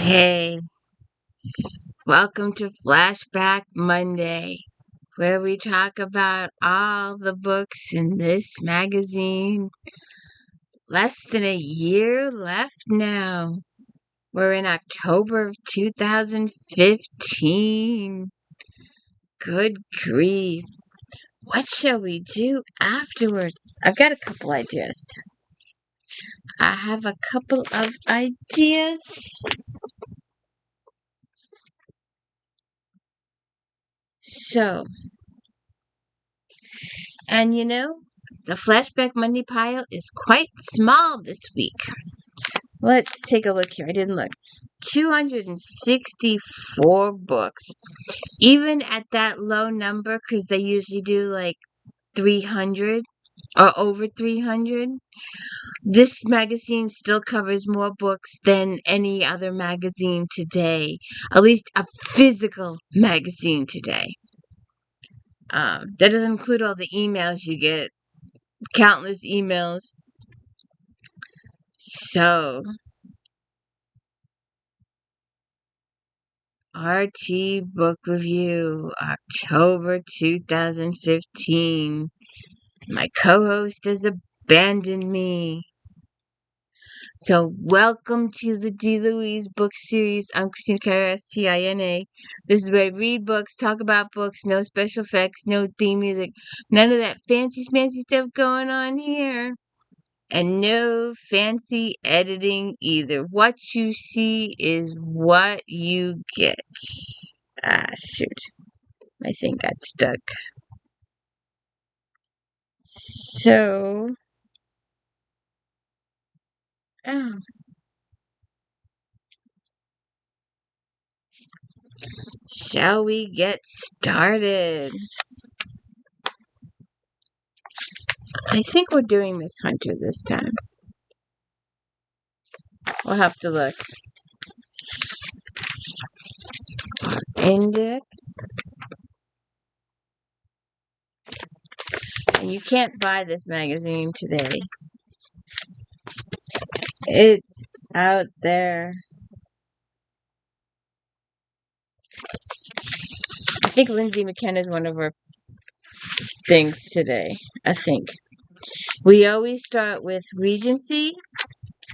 Hey, welcome to Flashback Monday, where we talk about all the books in this magazine. Less than a year left now. We're in October of 2015. Good grief. What shall we do afterwards? I've got a couple ideas. I have a couple of ideas. So, and the Flashback Monday pile is quite small this week. Let's take a look here. I didn't look. 264 books. Even at that low number, because they usually do like 300 or over 300, this magazine still covers more books than any other magazine today. At least a physical magazine today. That doesn't include all the emails you get, countless emails. So, RT Book Review, October 2015. My co-host has abandoned me. So, welcome to the D. Louise book series. I'm Christina Carrera, STINA. This is where I read books, talk about books, no special effects, no theme music, none of that fancy stuff going on here. And no fancy editing either. What you see is what you get. Ah, shoot. My thing got stuck. So, oh, shall we get started? I think we're doing Miss Hunter this time. We'll have to look. Index. And you can't buy this magazine today. It's out there. I think Lindsay McKenna is one of our things today. I think. We always start with Regency,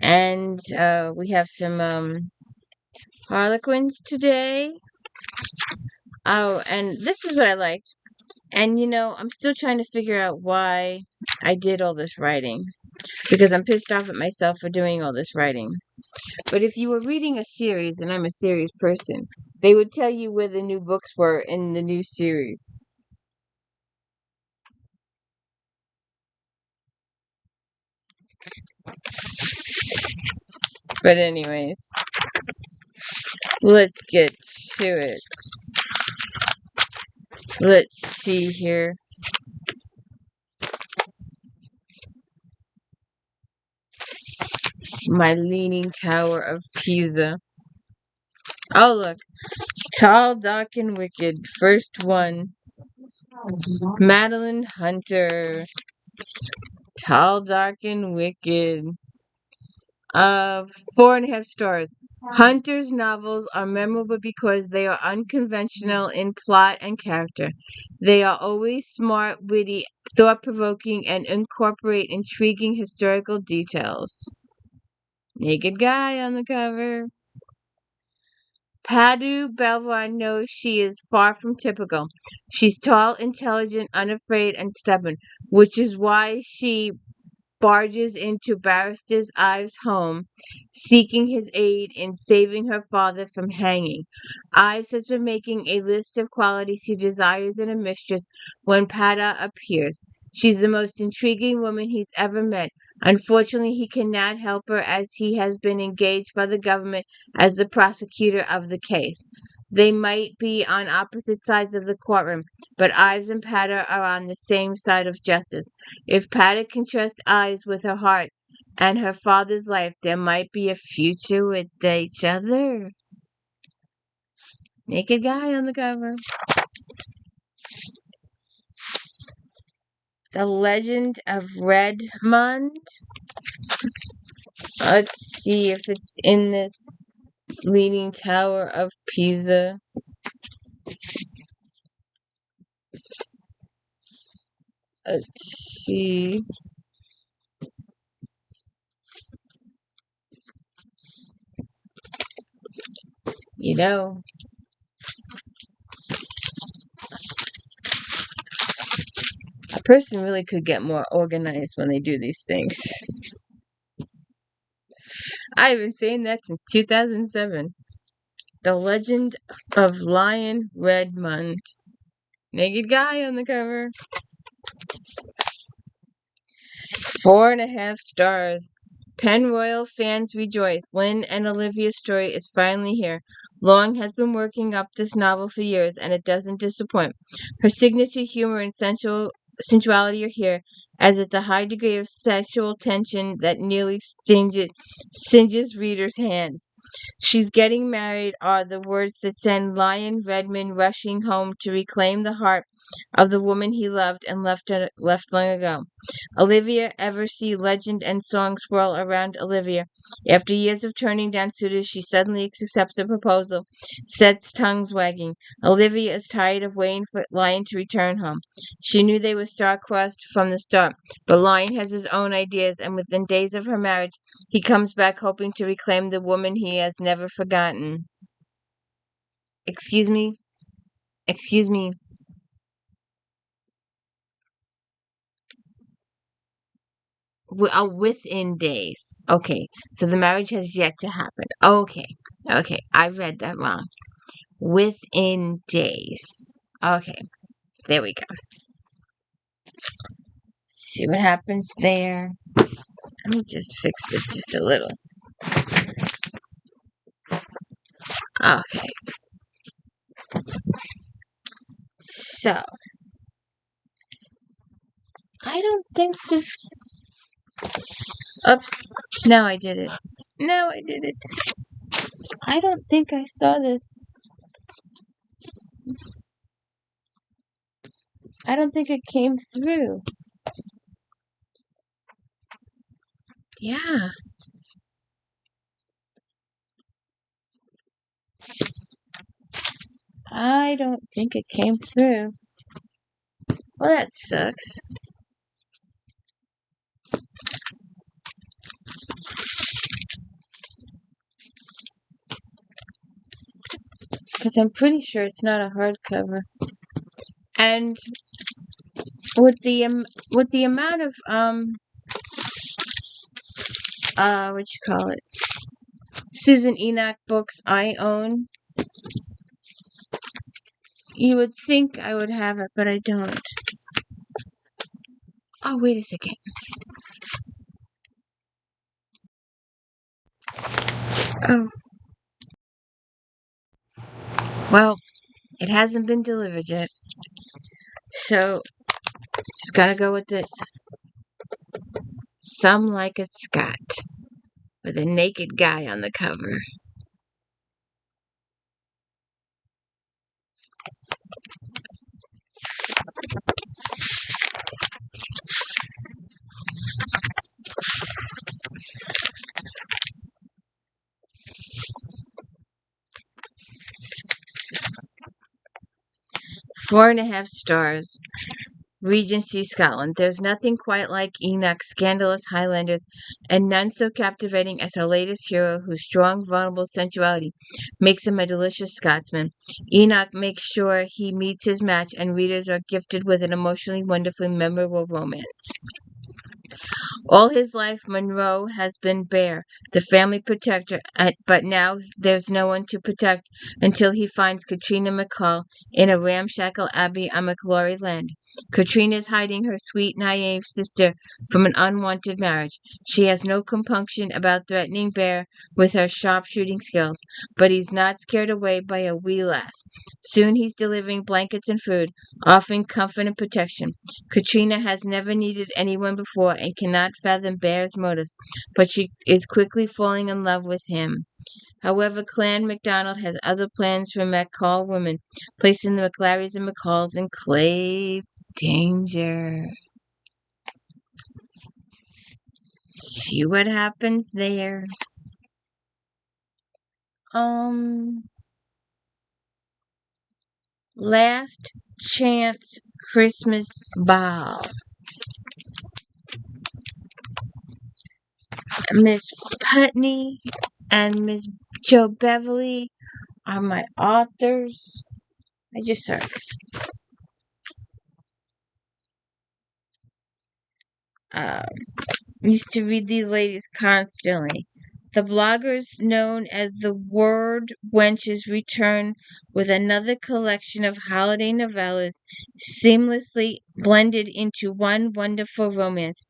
and we have some Harlequins today. Oh, and this is what I liked. And I'm still trying to figure out why I did all this writing. Because I'm pissed off at myself for doing all this writing. But if you were reading a series, and I'm a series person, they would tell you where the new books were in the new series. But anyways, let's get to it. Let's see here. My Leaning Tower of Pisa. Oh, look. Tall, Dark, and Wicked. First one. Madeline Hunter. Tall, Dark, and Wicked. 4.5 stars. Hunter's novels are memorable because they are unconventional in plot and character. They are always smart, witty, thought-provoking, and incorporate intriguing historical details. Naked guy on the cover. Padu Belvoir knows she is far from typical. She's tall, intelligent, unafraid, and stubborn, which is why she barges into Barrister Ives' home, seeking his aid in saving her father from hanging. Ives has been making a list of qualities he desires in a mistress when Pada appears. She's the most intriguing woman he's ever met. Unfortunately, he cannot help her as he has been engaged by the government as the prosecutor of the case. They might be on opposite sides of the courtroom, but Ives and Pada are on the same side of justice. If Pada can trust Ives with her heart and her father's life, there might be a future with each other. Naked guy on the cover. The Legend of Redmond. Let's see if it's in this Leaning Tower of Pisa. Let's see. You know, a person really could get more organized when they do these things. I've been saying that since 2007. The Legend of Lion Redmond. Naked guy on the cover. 4.5 stars. Penroyal fans rejoice. Lynn and Olivia's story is finally here. Long has been working up this novel for years, and it doesn't disappoint. Her signature humor and sensuality are here, as it's a high degree of sexual tension that nearly singes readers' hands. She's getting married are the words that send Lion Redmond rushing home to reclaim the heart of the woman he loved and left long ago. Olivia Eversea legend and song swirl around Olivia. After years of turning down suitors, she suddenly accepts a proposal, sets tongues wagging. Olivia is tired of waiting for Lion to return home. She knew they were star-crossed from the start, but Lion has his own ideas, and within days of her marriage, he comes back hoping to reclaim the woman he has never forgotten. Excuse me? Excuse me. Within days. Okay, so the marriage has yet to happen. Okay, I read that wrong. Within days. Okay, there we go. See what happens there. Let me just fix this just a little. Okay, so I don't think this. Oops, now I did it. No, I did it. I don't think I saw this. I don't think it came through. Yeah. I don't think it came through. Well, that sucks. Because I'm pretty sure it's not a hardcover. And with the amount of what you call it, Susan Enoch books I own, you would think I would have it, but I don't. Oh, wait a second. Oh, well, it hasn't been delivered yet, so just gotta go with it. Some Like It Scott, with a naked guy on the cover. Four and a half stars. Regency Scotland. There's nothing quite like Enoch's scandalous Highlanders, and none so captivating as our latest hero, whose strong, vulnerable sensuality makes him a delicious Scotsman. Enoch makes sure he meets his match, and readers are gifted with an emotionally, wonderfully memorable romance. All his life, Monroe has been Bear, the family protector, but now there's no one to protect until he finds Katrina McCall in a ramshackle abbey on McGlory Land. Katrina is hiding her sweet, naive sister from an unwanted marriage. She has no compunction about threatening Bear with her sharpshooting skills, but he's not scared away by a wee lass. Soon he's delivering blankets and food, offering comfort and protection. Katrina has never needed anyone before and cannot fathom Bear's motives, but she is quickly falling in love with him. However, Clan MacDonald has other plans for McCall women, placing the McLarrys and McCalls in grave danger. See what happens there. Um, Last Chance Christmas Ball. Miss Putney and Miss Joe Beverly are my authors. I just uh, used to read these ladies constantly. The bloggers known as the Word Wenches return with another collection of holiday novellas seamlessly blended into one wonderful romance.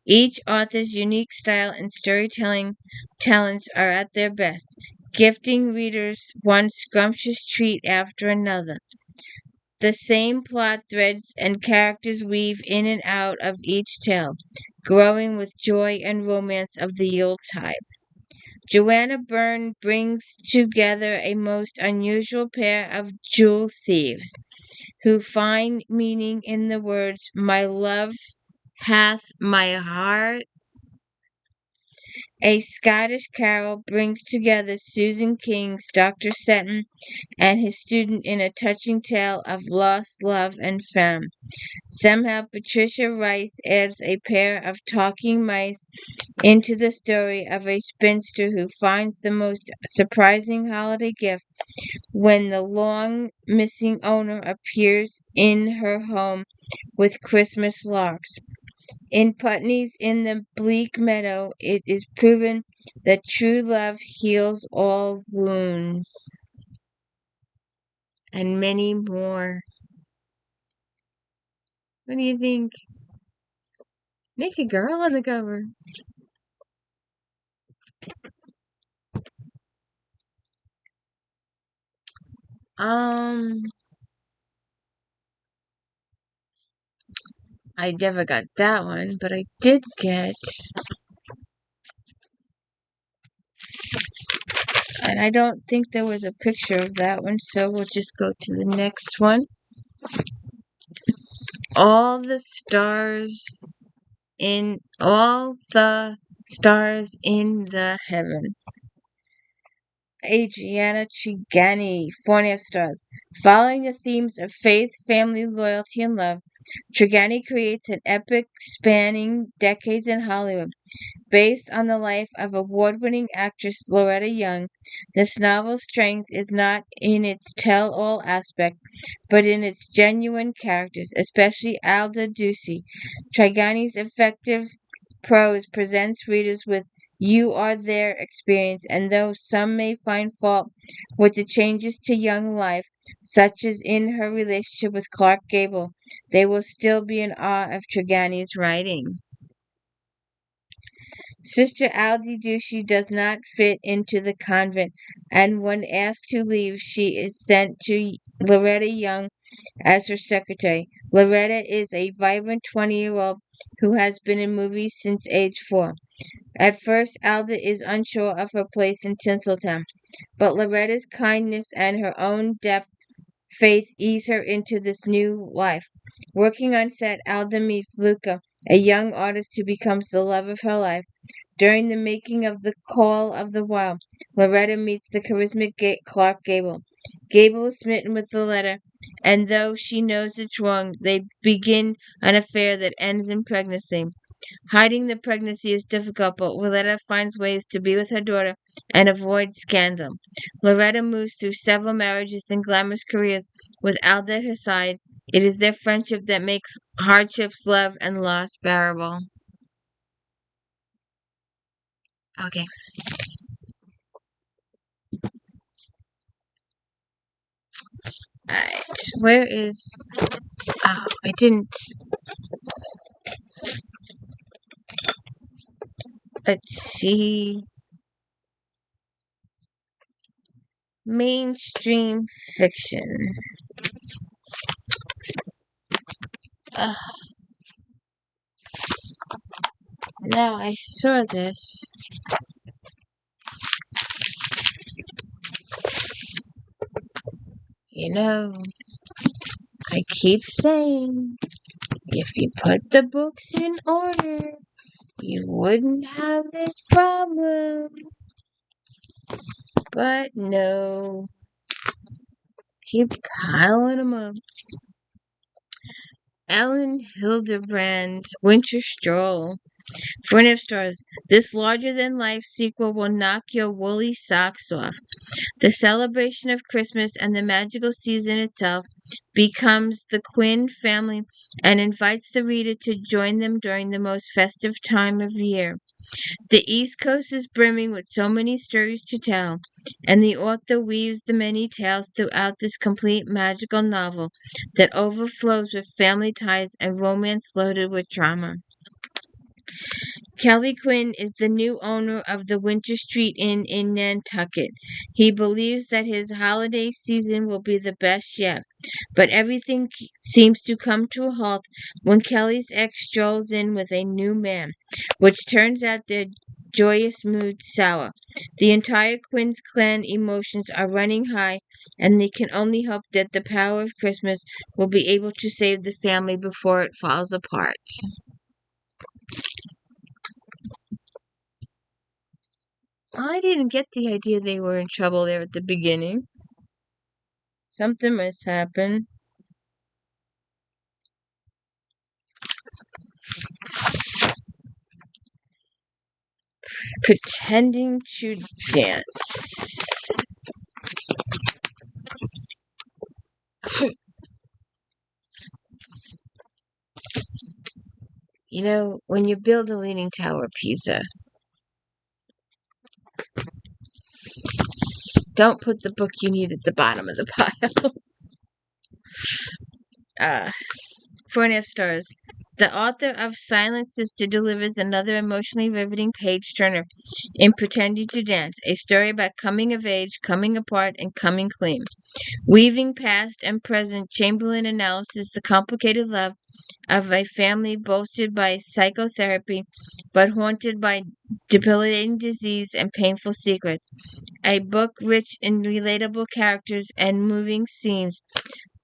Each author's unique style and storytelling talents are at their best, gifting readers one scrumptious treat after another. The same plot threads and characters weave in and out of each tale, growing with joy and romance of the Yuletide. Joanna Byrne brings together a most unusual pair of jewel thieves who find meaning in the words, "My love hath my heart." A Scottish Carol brings together Susan King's Dr. Seton and his student in a touching tale of lost love and femme. Somehow, Patricia Rice adds a pair of talking mice into the story of a spinster who finds the most surprising holiday gift when the long missing owner appears in her home with Christmas locks. In Putney's In the Bleak Meadow, it is proven that true love heals all wounds, and many more. What do you think? Naked girl on the cover. Um, I never got that one, but I did get, and I don't think there was a picture of that one, so we'll just go to the next one. All the stars in the heavens. Adriana Trigani, 4.5 stars. Following the themes of faith, family, loyalty, and love, Trigani creates an epic spanning decades in Hollywood. Based on the life of award-winning actress Loretta Young, this novel's strength is not in its tell-all aspect, but in its genuine characters, especially Alda Ducey. Trigani's effective prose presents readers with you are there experience, and though some may find fault with the changes to Young life, such as in her relationship with Clark Gable, they will still be in awe of Trigani's writing. Sister Aldi Ducey does not fit into the convent, and when asked to leave, she is sent to Loretta Young as her secretary. Loretta is a vibrant 20-year-old who has been in movies since age 4. At first, Alda is unsure of her place in Tinseltown, but Loretta's kindness and her own depth faith ease her into this new life. Working on set, Alda meets Luca, a young artist who becomes the love of her life. During the making of The Call of the Wild, Loretta meets the charismatic Clark Gable. Gable is smitten with Loretta, and though she knows it's wrong, they begin an affair that ends in pregnancy. Hiding the pregnancy is difficult, but Loretta finds ways to be with her daughter and avoid scandal. Loretta moves through several marriages and glamorous careers with Alda at her side. It is their friendship that makes hardships, love, and loss bearable. Okay. Alright. Where is. Oh, I didn't. Let's see. Mainstream fiction. Uh, Now I saw this. You know, I keep saying, if you put the books in order, you wouldn't have this problem. But no, keep piling them up. Ellen Hildebrand, Winter Stroll. Friend stars, this larger-than-life sequel will knock your woolly socks off. The celebration of Christmas and the magical season itself becomes the Quinn family and invites the reader to join them during the most festive time of year. The East Coast is brimming with so many stories to tell, and the author weaves the many tales throughout this complete magical novel that overflows with family ties and romance loaded with drama. Kelly Quinn is the new owner of the Winter Street Inn in Nantucket. He believes that his holiday season will be the best yet, but everything seems to come to a halt when Kelly's ex strolls in with a new man, which turns out their joyous mood sour. The entire Quinn's clan emotions are running high, and they can only hope that the power of Christmas will be able to save the family before it falls apart. I didn't get the idea they were in trouble there at the beginning. Something must happen. Pretending to dance. You know, when you build a Leaning Tower of Pisa, don't put the book you need at the bottom of the pile. uh, 4.5 stars. The author of Silent Sister delivers another emotionally riveting page turner in Pretending to Dance, a story about coming of age, coming apart, and coming clean. Weaving past and present, Chamberlain analyzes the complicated love of a family bolstered by psychotherapy but haunted by debilitating disease and painful secrets. A book rich in relatable characters and moving scenes,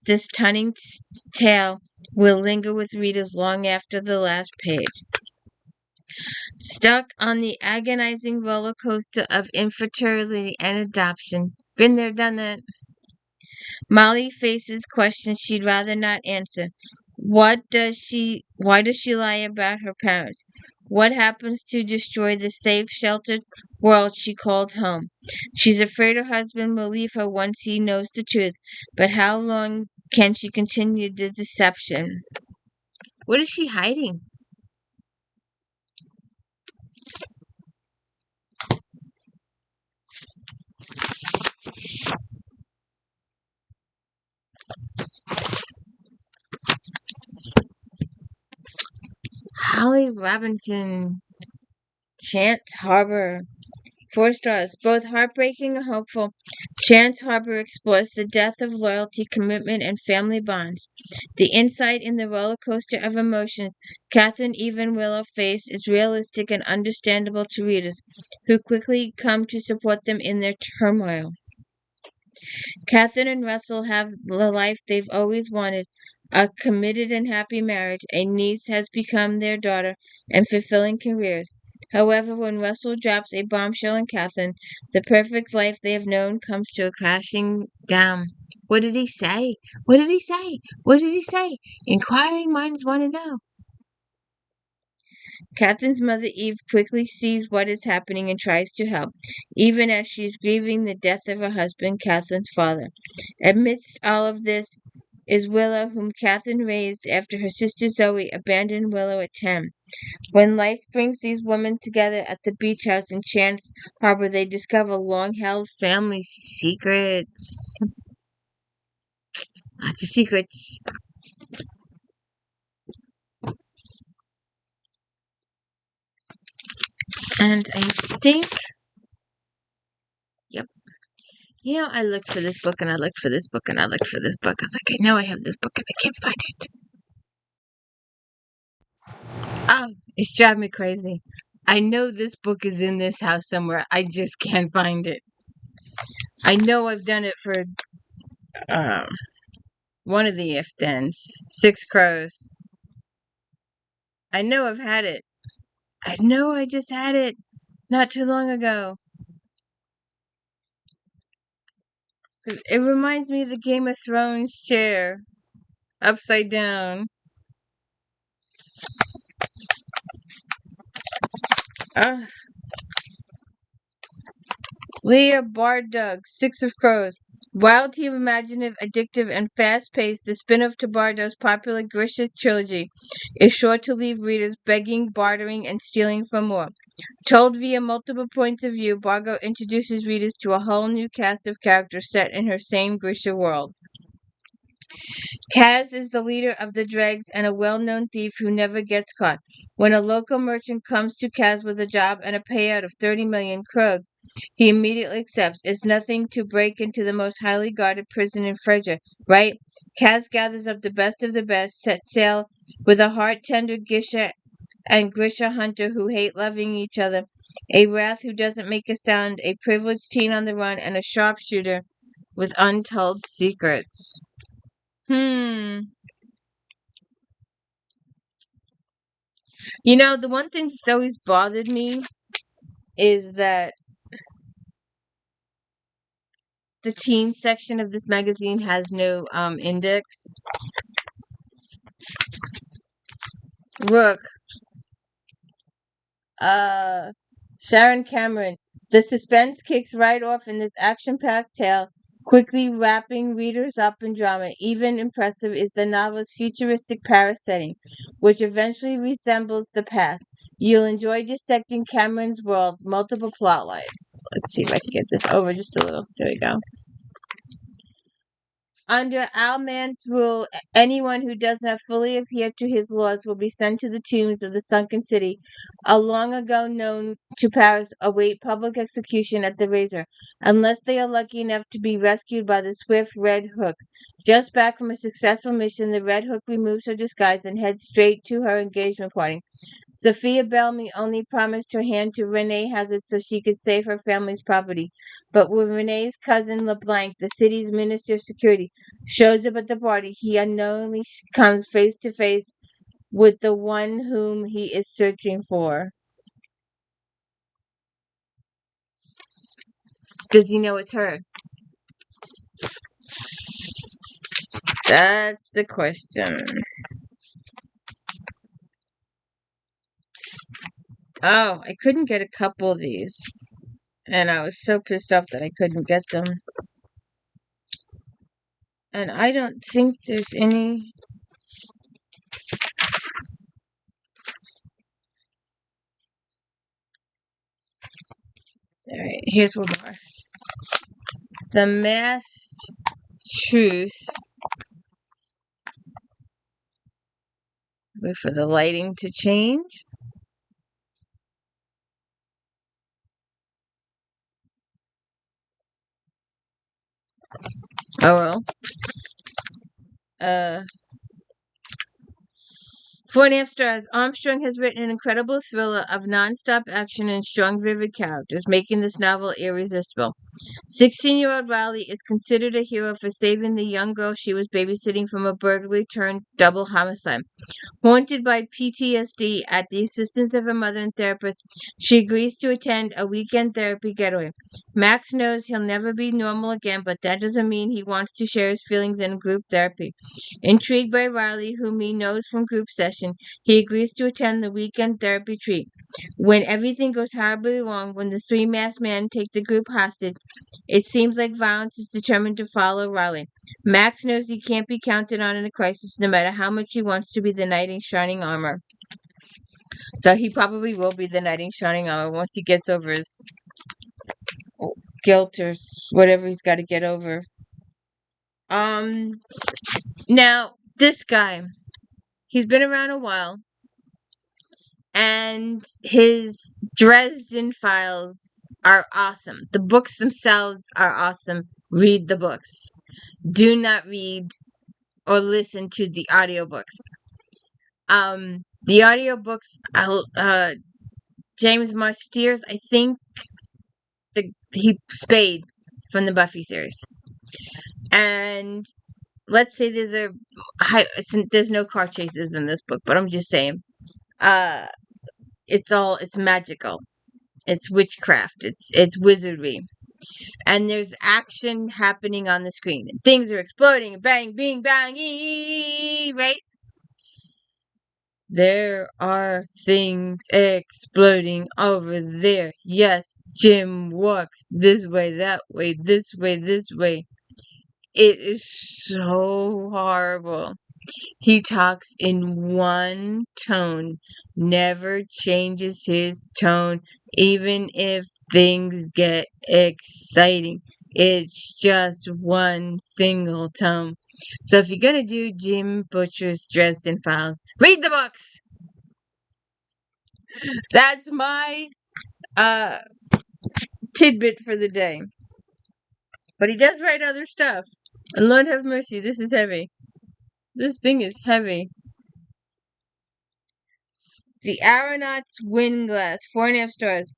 this stunning tale will linger with readers long after the last page. Stuck on the agonizing roller coaster of infertility and adoption. Been there, done that. Molly faces questions she'd rather not answer. Why does she lie about her parents? What happens to destroy the safe, sheltered world she called home? She's afraid her husband will leave her once he knows the truth, but how long can she continue the deception? What is she hiding? Holly Robinson, Chance Harbor. 4 stars. Both heartbreaking and hopeful, Chance Harbor explores the depth of loyalty, commitment, and family bonds. The insight in the roller coaster of emotions Catherine Eve and Willow face is realistic and understandable to readers, who quickly come to support them in their turmoil. Catherine and Russell have the life they've always wanted, a committed and happy marriage. A niece has become their daughter, and fulfilling careers. However, when Russell drops a bombshell on Catherine, the perfect life they have known comes to a crashing down. What did he say? What did he say? What did he say? Inquiring minds want to know. Catherine's mother Eve quickly sees what is happening and tries to help, even as she is grieving the death of her husband, Catherine's father. Amidst all of this is Willow, whom Catherine raised after her sister Zoe abandoned Willow at 10. When life brings these women together at the beach house in Chance Harbor, they discover long-held family secrets. Lots of secrets. And I think, yep. You know, I looked for this book and I looked for this book and I looked for this book. I was like, I know I have this book and I can't find it. Oh, it's driving me crazy. I know this book is in this house somewhere. I just can't find it. I know I've done it for um, one of the if thens. Six Crows. I know I've had it. I know I just had it not too long ago. It reminds me of the Game of Thrones chair, upside down. Ah, Leah Bardug, Six of Crows. Wildly imaginative, addictive, and fast-paced, the spin-off to Bardug's popular Grisha trilogy is sure to leave readers begging, bartering, and stealing for more. Told via multiple points of view, Bargo introduces readers to a whole new cast of characters set in her same Grisha world. Kaz is the leader of the Dregs and a well-known thief who never gets caught. When a local merchant comes to Kaz with a job and a payout of 30 million krug, he immediately accepts. It's nothing to break into the most highly guarded prison in Fredja, right? Kaz gathers up the best of the best, sets sail with a heart-tender Gisha and Grisha hunter who hate loving each other, a wrath who doesn't make a sound, a privileged teen on the run, and a sharpshooter with untold secrets. You know, the one thing that's always bothered me is that the teen section of this magazine has no index. Look, Sharon Cameron. The suspense kicks right off in this action-packed tale, quickly wrapping readers up in drama. Even impressive is the novel's futuristic Paris setting, which eventually resembles the past. You'll enjoy dissecting Cameron's world's multiple plot lines. Let's see if I can get this over just a little. There we go. Under Alman's rule, anyone who does not fully adhere to his laws will be sent to the tombs of the sunken city, a long ago known to Paris, await public execution at the razor, unless they are lucky enough to be rescued by the swift Red Hook. Just back from a successful mission, the Red Hook removes her disguise and heads straight to her engagement party. Sophia Bellamy only promised her hand to Renee Hazard so she could save her family's property. But when Renee's cousin LeBlanc, the city's Minister of Security, shows up at the party, he unknowingly comes face to face with the one whom he is searching for. Does he know it's her? That's the question. Oh, I couldn't get a couple of these. And I was so pissed off that I couldn't get them. And I don't think there's any. Alright, here's one more. The Mass Truth. Wait for the lighting to change. Oh well. Uh, 4.5 stars. Armstrong has written an incredible thriller of non-stop action and strong, vivid characters, making this novel irresistible. 16-year-old Riley is considered a hero for saving the young girl she was babysitting from a burglary turned double homicide. Haunted by PTSD, at the insistence of her mother and therapist, she agrees to attend a weekend therapy getaway. Max knows he'll never be normal again, but that doesn't mean he wants to share his feelings in group therapy. Intrigued by Riley, whom he knows from group session, he agrees to attend the weekend therapy treat. When everything goes horribly wrong, when the three masked men take the group hostage, it seems like violence is determined to follow Riley. Max knows he can't be counted on in a crisis, no matter how much he wants to be the knight in shining armor. So he probably will be the knight in shining armor once he gets over his guilt or whatever he's got to get over. Now, this guy, he's been around a while, and his Dresden Files are awesome. The books themselves are awesome. Read the books. Do not read or listen to the audiobooks. The audiobooks, James Marsteers, I think he Spade from the Buffy series. And let's say there's no car chases in this book, but I'm just saying, it's magical. It's witchcraft. It's wizardry. and there's action happening on the screen. And things are exploding. Bang, bing, bang, right? There are things exploding over there. Yes, Jim walks this way, that way, this way, this way. It is so horrible. He talks in one tone, never changes his tone, even if things get exciting. It's just one single tone. So if you're gonna do Jim Butcher's Dresden Files, read the books. That's my uh tidbit for the day. But he does write other stuff. And Lord have mercy, this is heavy. This thing is heavy. The Aeronauts Winglass, 4.5 stars.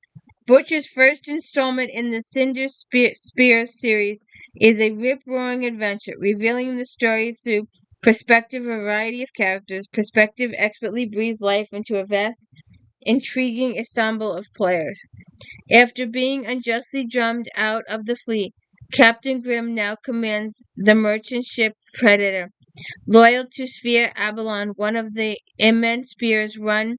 Butcher's first installment in the Cinder Spears series is a rip-roaring adventure, revealing the story through perspective a variety of characters. Perspective expertly breathes life into a vast, intriguing ensemble of players. After being unjustly drummed out of the fleet, Captain Grimm now commands the merchant ship Predator. Loyal to Sphere Abalon, one of the immense spears run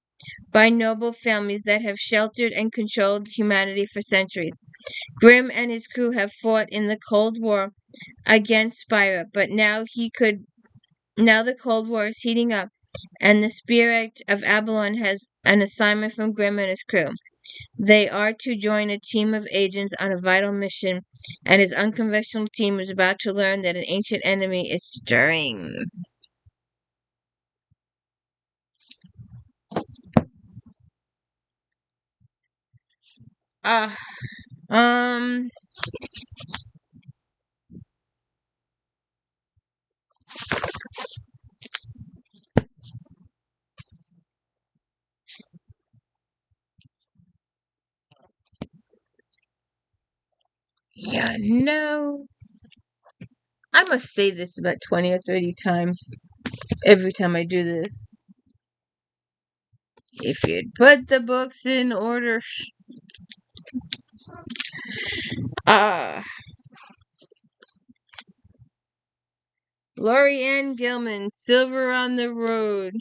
by noble families that have sheltered and controlled humanity for centuries. Grimm and his crew have fought in the Cold War against Spira, but now the Cold War is heating up, and the Spirit of Abalon has an assignment from Grimm and his crew. They are to join a team of agents on a vital mission, and his unconventional team is about to learn that an ancient enemy is stirring. Uh, um, yeah, no. I must say this about 20 or 30 times every time I do this. If you'd put the books in order. Ah. Lori Ann Gilman, Silver on the Road.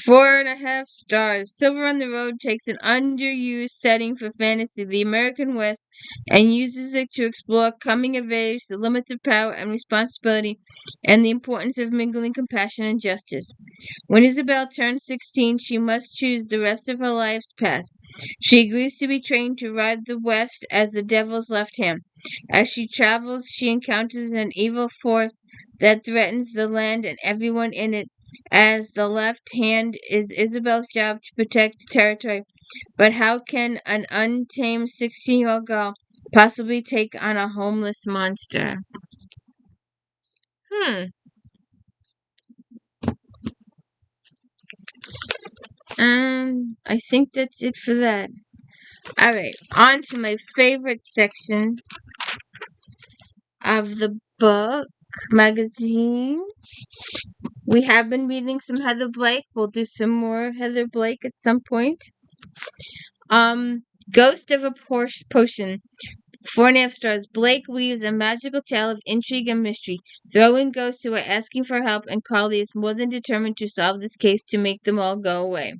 4.5 stars. Silver on the Road takes an underused setting for fantasy, the American West, and uses it to explore coming of age, the limits of power and responsibility, and the importance of mingling compassion and justice. When Isabel turns 16, she must choose the rest of her life's path. She agrees to be trained to ride the West as the devil's left hand. As she travels, she encounters an evil force that threatens the land and everyone in it. As the left hand is Isabel's job to protect the territory. But how can an untamed 16-year-old girl possibly take on a homeless monster? I think that's it for that. Alright, on to my favorite section of the book magazine. We have been reading some Heather Blake. We'll do some more Heather Blake at some point. Ghost of a Potion. 4.5 stars. Blake weaves a magical tale of intrigue and mystery, throwing ghosts who are asking for help, and Carly is more than determined to solve this case to make them all go away.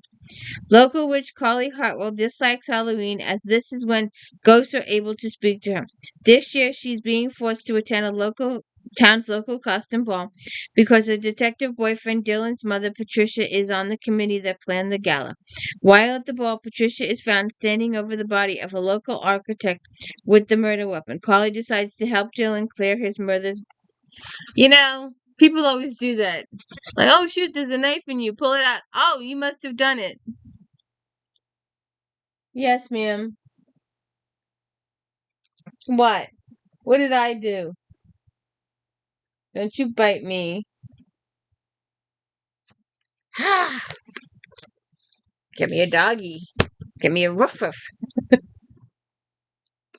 Local witch Carly Hartwell dislikes Halloween, as this is when ghosts are able to speak to her. This year, she's being forced to attend a town's local costume ball because her detective boyfriend Dylan's mother Patricia is on the committee that planned the gala. While at the ball, Patricia is found standing over the body of a local architect with the murder weapon. Carly decides to help Dylan clear his murder's. People always do that. Like, oh shoot, there's a knife in you. Pull it out. Oh, you must have done it. Yes, ma'am. What? What did I do? Don't you bite me. Get me a doggy. Get me a ruff ruff. I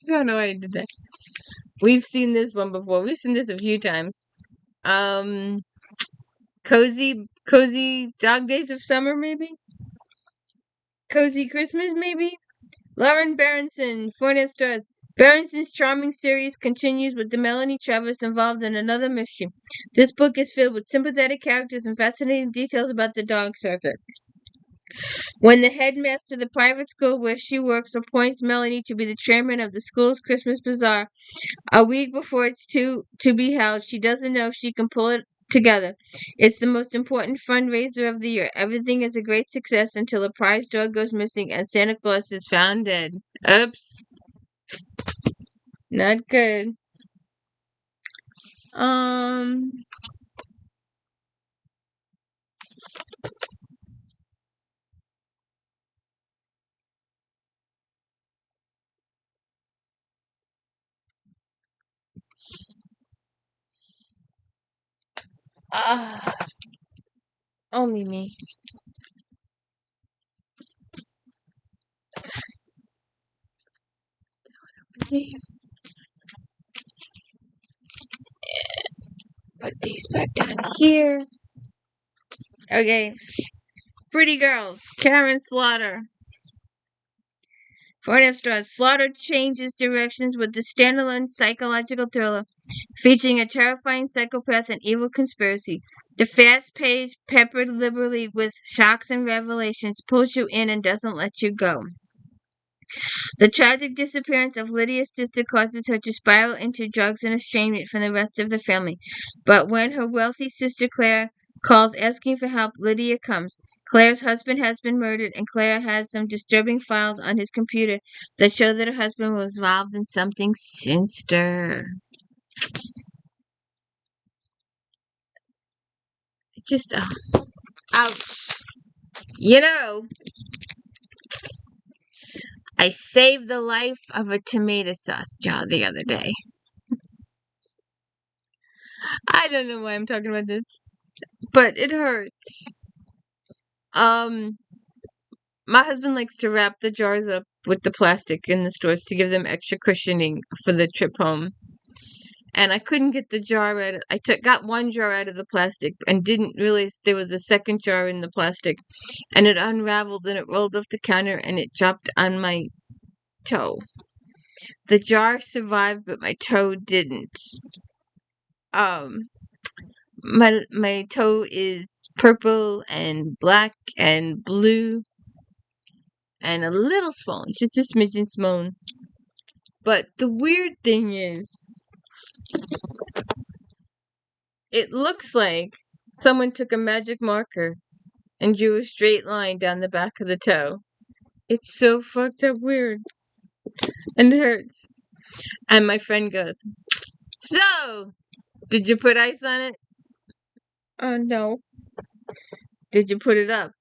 don't know why I did that. We've seen this one before. We've seen this a few times. Cozy Dog Days of Summer, maybe? Cozy Christmas, maybe? Lauren Berenson, 4.5 stars. Berenson's charming series continues with the Melanie Travers involved in another mystery. This book is filled with sympathetic characters and fascinating details about the dog circuit. When the headmaster of the private school where she works appoints Melanie to be the chairman of the school's Christmas bazaar, a week before it's to be held, she doesn't know if she can pull it together. It's the most important fundraiser of the year. Everything is a great success until a prize dog goes missing and Santa Claus is found dead. Oops. Not good. Um. Uh, only me. Put these back down here. Okay. Pretty Girls. Karen Slaughter. For an Straws, Slaughter changes directions with the standalone psychological thriller featuring a terrifying psychopath and evil conspiracy. The fast paced, peppered liberally with shocks and revelations, pulls you in and doesn't let you go. The tragic disappearance of Lydia's sister causes her to spiral into drugs and estrangement from the rest of the family. But when her wealthy sister Claire calls asking for help, Lydia comes. Claire's husband has been murdered, and Claire has some disturbing files on his computer that show that her husband was involved in something sinister. It just, ouch. You know, I saved the life of a tomato sauce jar the other day. I don't know why I'm talking about this, but it hurts. Um, my husband likes to wrap the jars up with the plastic in the stores to give them extra cushioning for the trip home. And I couldn't get the jar out. Got one jar out of the plastic and didn't realize there was a second jar in the plastic, and it unraveled and it rolled off the counter and it dropped on my toe. The jar survived, but my toe didn't. Um, my toe is purple and black and blue and a little swollen, just a smidgen swollen. But the weird thing is, it looks like someone took a magic marker and drew a straight line down the back of the toe. It's so fucked up weird. And it hurts. And my friend goes, "So, did you put ice on it?" No. "Did you put it up?"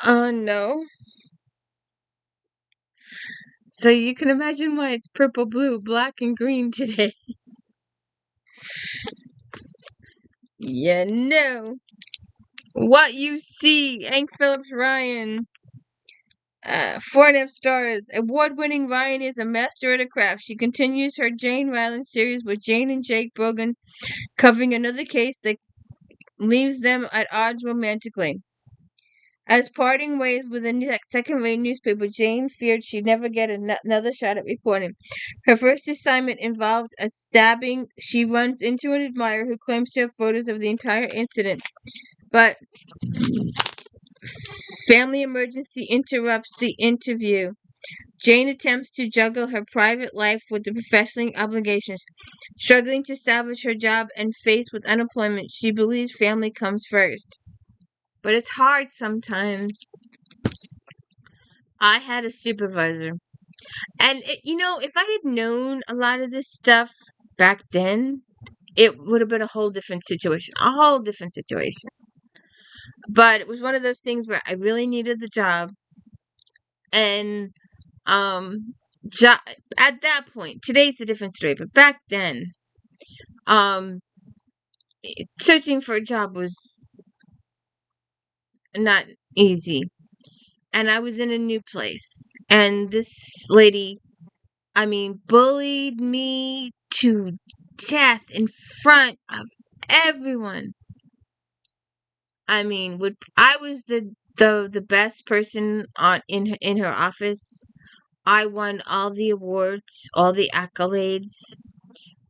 No. So you can imagine why it's purple, blue, black, and green today. You know. What you see, Hank Phillips Ryan. 4.5 stars. Award-winning Ryan is a master at her craft. She continues her Jane Ryland series with Jane and Jake Brogan covering another case that leaves them at odds romantically. As parting ways with a second-rate newspaper, Jane feared she'd never get another shot at reporting. Her first assignment involves a stabbing. She runs into an admirer who claims to have photos of the entire incident, but family emergency interrupts the interview. Jane attempts to juggle her private life with the professional obligations. Struggling to salvage her job and faced with unemployment, she believes family comes first. But it's hard sometimes. I had a supervisor. And, if I had known a lot of this stuff back then, it would have been a whole different situation. A whole different situation. But it was one of those things where I really needed the job. And, at that point, today's a different story, but back then, um, searching for a job was not easy. And I was in a new place. And this lady, bullied me to death in front of everyone. I was the best person in her office. I won all the awards, all the accolades.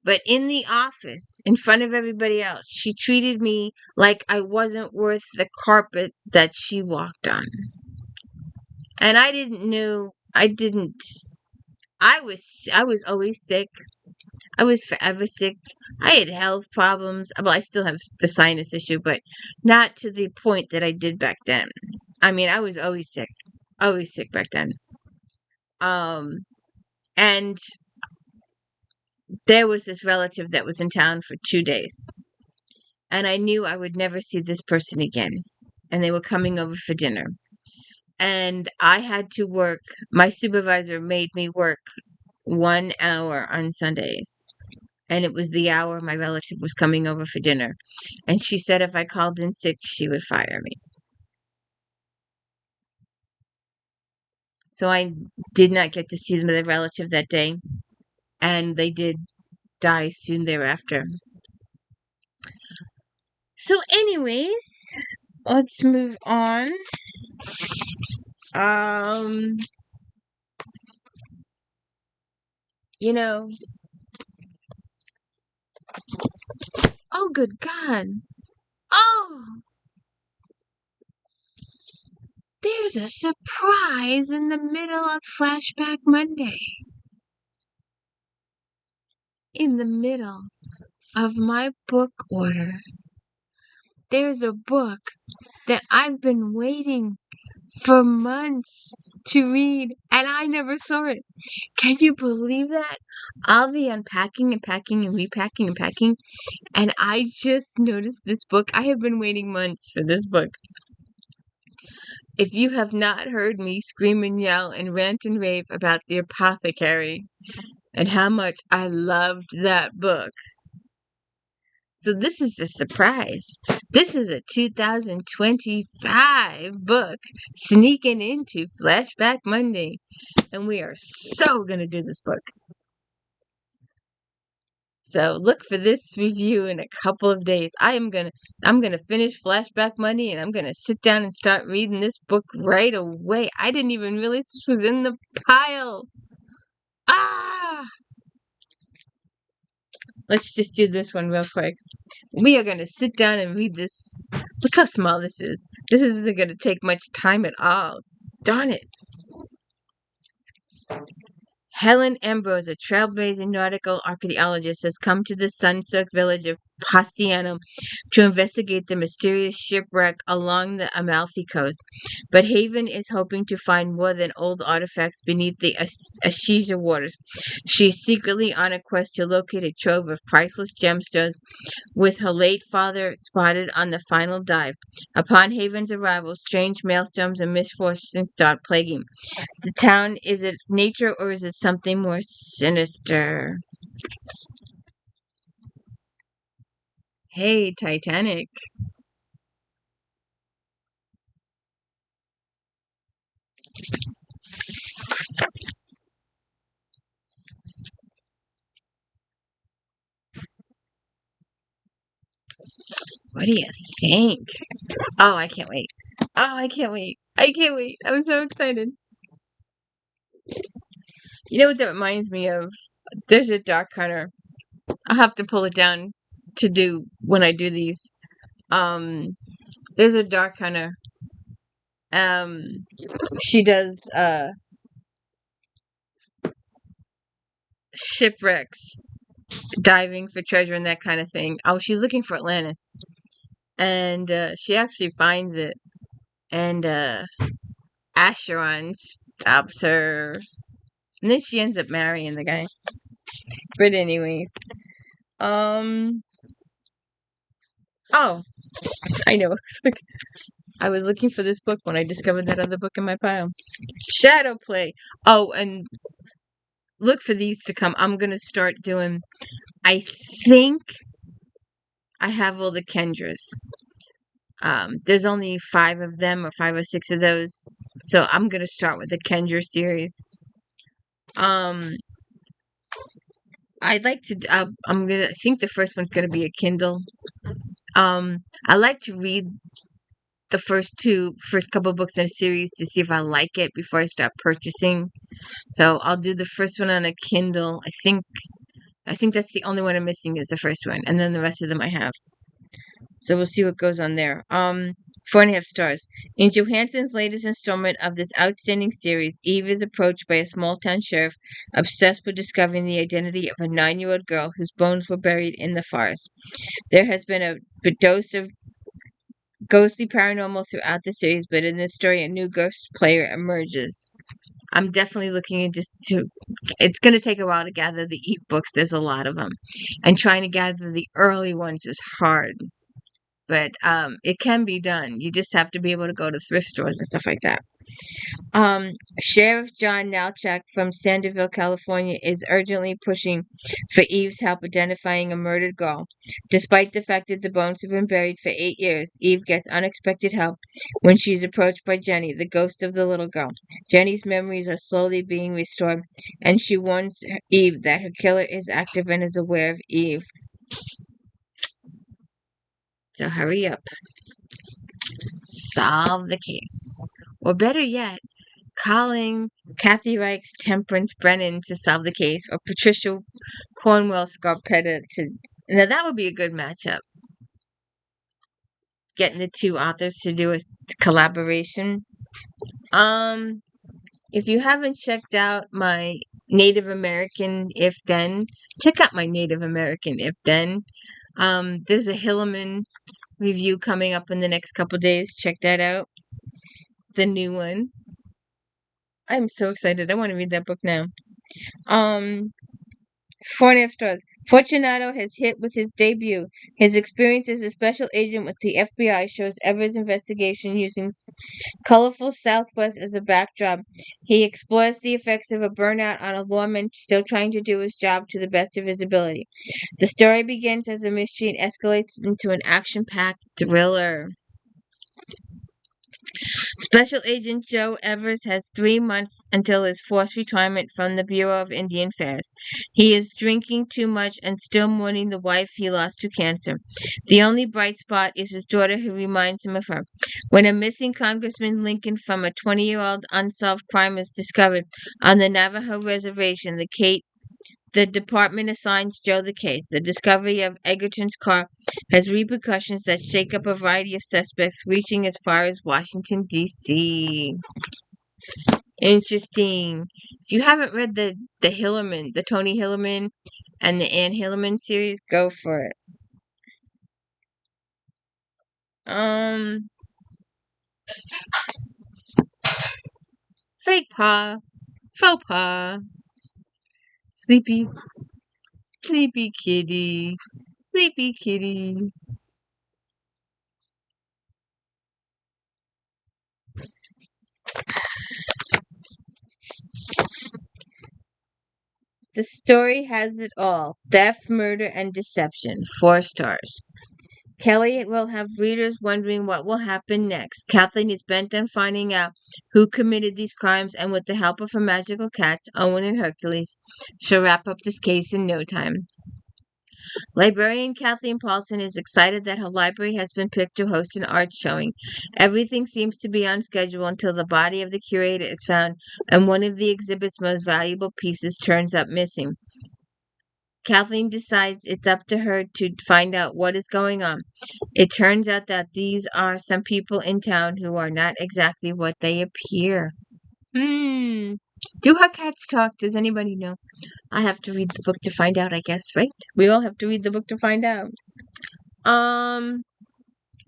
But in the office, in front of everybody else, she treated me like I wasn't worth the carpet that she walked on. And I didn't know, I didn't, I was always sick. I was forever sick. I had health problems. Well, I still have the sinus issue, but not to the point that I did back then. I mean, I was always sick back then. Um, and there was this relative that was in town for 2 days, and I knew I would never see this person again. And they were coming over for dinner, and I had to work. My supervisor made me work 1 hour on Sundays. And it was the hour my relative was coming over for dinner. And she said if I called in sick, she would fire me. So I did not get to see the relative that day. And they did die soon thereafter. So, anyways, let's move on. Um, you know, oh, good God. Oh, there's a surprise in the middle of Flashback Monday. In the middle of my book order, there's a book that I've been waiting for months to read, and I never saw it. Can you believe that? I'll be unpacking and packing and repacking and packing, and I just noticed this book. I have been waiting months for this book. If you have not heard me scream and yell and rant and rave about The Apothecary and how much I loved that book, so this is a surprise. This is a 2025 book sneaking into Flashback Monday. And we are so going to do this book. So look for this review in a couple of days. I'm going to finish Flashback Monday, and I'm going to sit down and start reading this book right away. I didn't even realize this was in the pile. Ah! Let's just do this one real quick. We are going to sit down and read this. Look how small this is. This isn't going to take much time at all. Darn it. Helen Ambrose, a trailblazing nautical archaeologist, has come to the sun-soaked village of Pastiano to investigate the mysterious shipwreck along the Amalfi Coast. But Haven is hoping to find more than old artifacts beneath the Ashiza waters. She is secretly on a quest to locate a trove of priceless gemstones, with her late father spotted on the final dive. Upon Haven's arrival, strange maelstorms and misfortunes start plaguing the town. Is it nature, or is it something more sinister? Hey, Titanic. What do you think? Oh, I can't wait. Oh, I can't wait. I can't wait. I'm so excited. You know what that reminds me of? There's a Dark Hunter. I'll have to pull it down to do when I do these. There's a Dark Hunter. Um, she does shipwrecks, diving for treasure and that kind of thing. Oh, she's looking for Atlantis, and she actually finds it, and Acheron stops her, and then she ends up marrying the guy. But anyways, um, oh, I know. I was looking for this book when I discovered that other book in my pile. Shadow Play. Oh, and look for these to come. I'm gonna start doing. I think I have all the Kendras. There's only 5 of them, or 5 or 6 of those. So I'm gonna start with the Kendra series. I'd like to. I think the first one's gonna be a Kindle. I like to read the first couple books in a series to see if I like it before I start purchasing So I'll do the first one on a Kindle. I think that's the only one I'm missing is the first one, and then the rest of them I have. So we'll see what goes on there. 4.5 stars. In Johansson's latest installment of this outstanding series, Eve is approached by a small town sheriff obsessed with discovering the identity of a 9-year-old girl whose bones were buried in the forest. There has been a dose of ghostly paranormal throughout the series, but in this story, a new ghost player emerges. I'm definitely looking into to. It's going to take a while to gather the Eve books. There's a lot of them, and trying to gather the early ones is hard. But it can be done. You just have to be able to go to thrift stores and stuff like that. Um, Sheriff John Nalchak from Sanderville, California, is urgently pushing for Eve's help identifying a murdered girl. Despite the fact that the bones have been buried for 8 years, Eve gets unexpected help when she's approached by Jenny, the ghost of the little girl. Jenny's memories are slowly being restored, and she warns Eve that her killer is active and is aware of Eve. So hurry up. Solve the case. Or better yet, calling Kathy Reich's Temperance Brennan to solve the case, or Patricia Cornwell Scarpetta to. Now that would be a good matchup. Getting the two authors to do a collaboration. If you haven't checked out my Native American If Then, check out my Native American If Then. There's a Hillerman review coming up in the next couple days. Check that out. The new one. I'm so excited. I want to read that book now. 4.5 stars. Fortunato has hit with his debut. His experience as a special agent with the FBI shows Evers' investigation using colorful Southwest as a backdrop. He explores the effects of a burnout on a lawman still trying to do his job to the best of his ability. The story begins as a mystery and escalates into an action-packed thriller. Special Agent Joe Evers has 3 months until his forced retirement from the Bureau of Indian Affairs. He is drinking too much and still mourning the wife he lost to cancer. The only bright spot is his daughter who reminds him of her. When a missing Congressman Lincoln from a 20-year-old unsolved crime is discovered on the Navajo reservation, the department assigns Joe the case. The discovery of Egerton's car has repercussions that shake up a variety of suspects, reaching as far as Washington, D.C. Interesting. If you haven't read the Hillerman, the Tony Hillerman and the Ann Hillerman series, go for it. Fake paw, faux pas, sleepy, sleepy kitty, sleepy kitty. The story has it all. Theft, murder, and deception. 4 stars. Kelly will have readers wondering what will happen next. Kathleen is bent on finding out who committed these crimes, and with the help of her magical cats, Owen and Hercules, she'll wrap up this case in no time. Librarian Kathleen Paulson is excited that her library has been picked to host an art showing. Everything seems to be on schedule until the body of the curator is found and one of the exhibit's most valuable pieces turns up missing. Kathleen decides it's up to her to find out what is going on. It turns out that these are some people in town who are not exactly what they appear. Do her cats talk? Does anybody know? I have to read the book to find out, I guess, right? We all have to read the book to find out.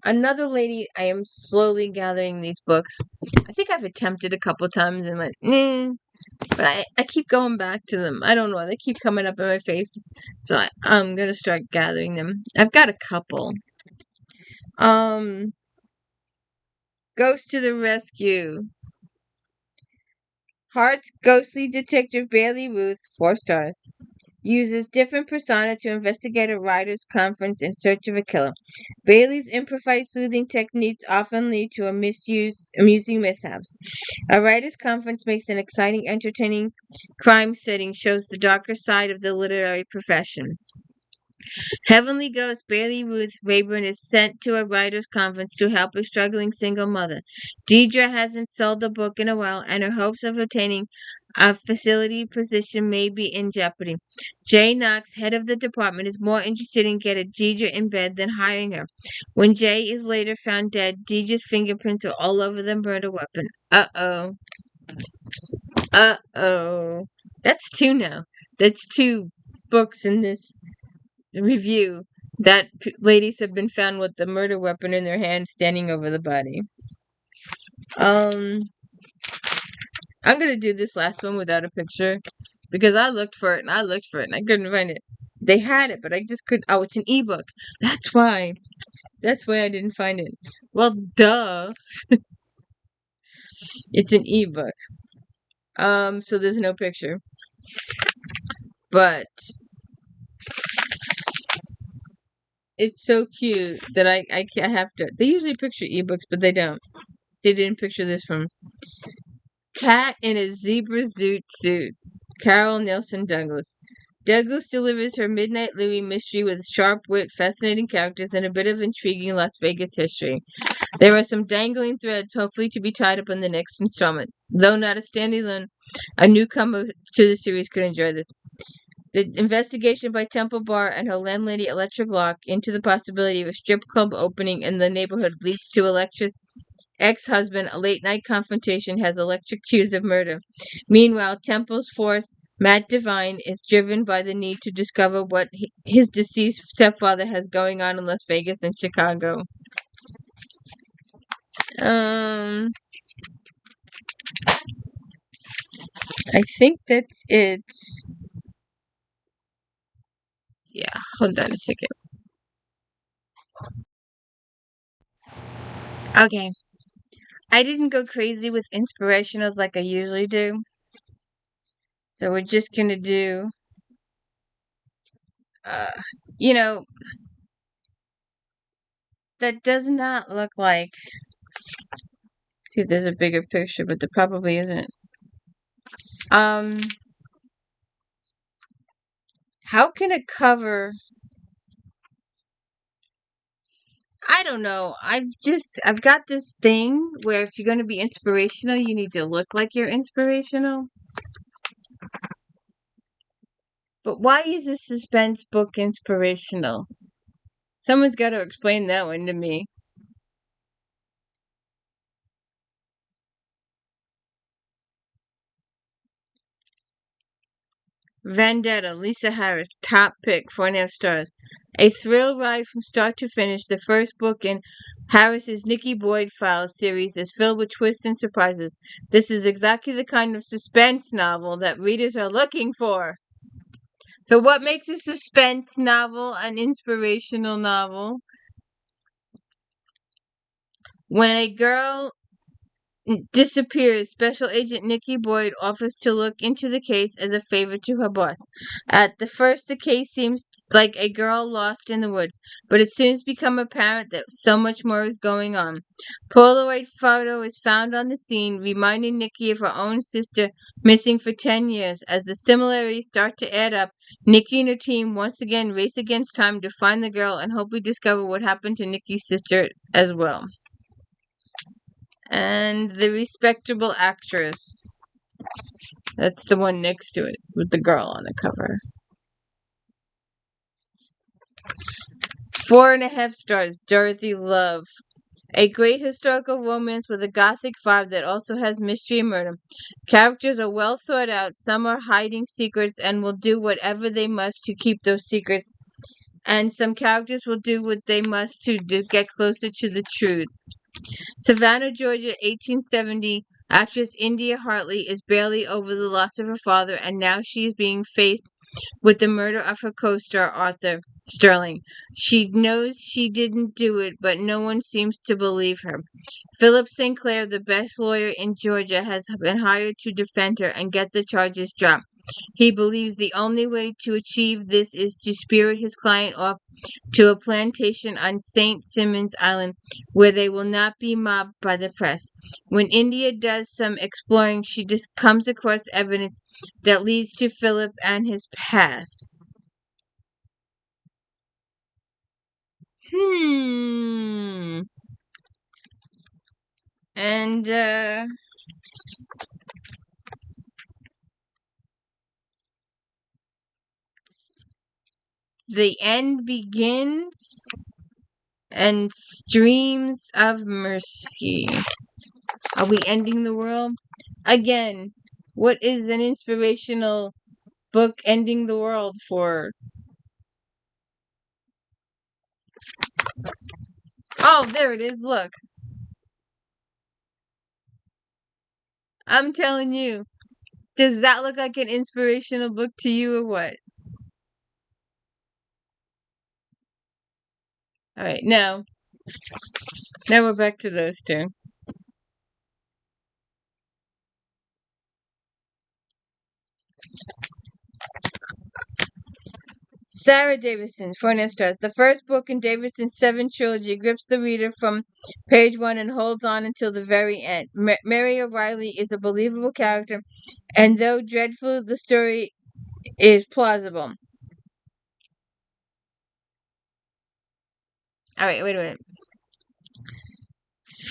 Another lady, I am slowly gathering these books. I think I've attempted a couple times and went, nah. But I keep going back to them. I don't know. They keep coming up in my face. So I'm going to start gathering them. I've got a couple. Ghost to the Rescue. Hart's ghostly detective Bailey Ruth, 4 stars, uses different persona to investigate a writers' conference in search of a killer. Bailey's improvised soothing techniques often lead to amusing mishaps. A writers' conference makes an exciting, entertaining crime setting, shows the darker side of the literary profession. Heavenly Ghost Bailey Ruth Rayburn is sent to a writer's conference to help a struggling single mother. Deidre hasn't sold a book in a while, and her hopes of obtaining a facility position may be in jeopardy. Jay Knox, head of the department, is more interested in getting Deidre in bed than hiring her. When Jay is later found dead, Deidre's fingerprints are all over the murder weapon. Uh-oh. Uh-oh. That's two now. That's two books in this review that ladies have been found with the murder weapon in their hand standing over the body. I'm gonna do this last one without a picture because I looked for it and I looked for it and I couldn't find it. They had it, but I just couldn't. Oh, it's an ebook. That's why. That's why I didn't find it. Well, duh. It's an ebook. So there's no picture. But it's so cute that I have to. They usually picture ebooks, but they don't. They didn't picture this from Cat in a Zebra Zoot Suit. Carol Nelson Douglas. Douglas delivers her Midnight Louie mystery with sharp wit, fascinating characters, and a bit of intriguing Las Vegas history. There are some dangling threads, hopefully to be tied up in the next installment. Though not a standalone, a newcomer to the series could enjoy this. The investigation by Temple Bar and her landlady Electric Lock into the possibility of a strip club opening in the neighborhood leads to Electra's ex-husband. A late-night confrontation has Electric accused of murder. Meanwhile, Temple's force, Matt Devine, is driven by the need to discover what his deceased stepfather has going on in Las Vegas and Chicago. I think that's it. Yeah, hold on a second. Okay. I didn't go crazy with inspirationals like I usually do. So we're just gonna do, uh, you know, that does not look like. See if there's a bigger picture, but there probably isn't. How can a cover? I don't know. I've got this thing where if you're gonna be inspirational, you need to look like you're inspirational. But why is a suspense book inspirational? Someone's got to explain that one to me. Vendetta, Lisa Harris, top pick, 4.5 stars. A thrill ride from start to finish, the first book in Harris's Nikki Boyd Files series is filled with twists and surprises. This is exactly the kind of suspense novel that readers are looking for. So what makes a suspense novel an inspirational novel? When a girl disappears, Special Agent Nikki Boyd offers to look into the case as a favor to her boss. At the first, the case seems like a girl lost in the woods, but it soon becomes apparent that so much more is going on. Polaroid photo is found on the scene, reminding Nikki of her own sister missing for 10 years. As the similarities start to add up, Nikki and her team once again race against time to find the girl and hopefully discover what happened to Nikki's sister as well. And The Respectable Actress. That's the one next to it with the girl on the cover. 4.5 stars. Dorothy Love. A great historical romance with a gothic vibe that also has mystery and murder. Characters are well thought out. Some are hiding secrets and will do whatever they must to keep those secrets. And some characters will do what they must to get closer to the truth. Savannah, Georgia, 1870. Actress India Hartley is barely over the loss of her father, and now she is being faced with the murder of her co-star Arthur Sterling. She knows she didn't do it, but no one seems to believe her. Philip St. Clair, the best lawyer in Georgia, has been hired to defend her and get the charges dropped. He believes the only way to achieve this is to spirit his client off to a plantation on St. Simons Island where they will not be mobbed by the press. When India does some exploring, she just comes across evidence that leads to Philip and his past. Hmm. And the end begins and streams of mercy. Are we ending the world? Again, what is an inspirational book ending the world for? Oh, there it is. Look. I'm telling you. Does that look like an inspirational book to you or what? All right, now we're back to those two. Sarah Davidson, Four Stars. The first book in Davidson's seven trilogy grips the reader from page one and holds on until the very end. Mary O'Reilly is a believable character, and though dreadful, the story is plausible. All right, wait a minute.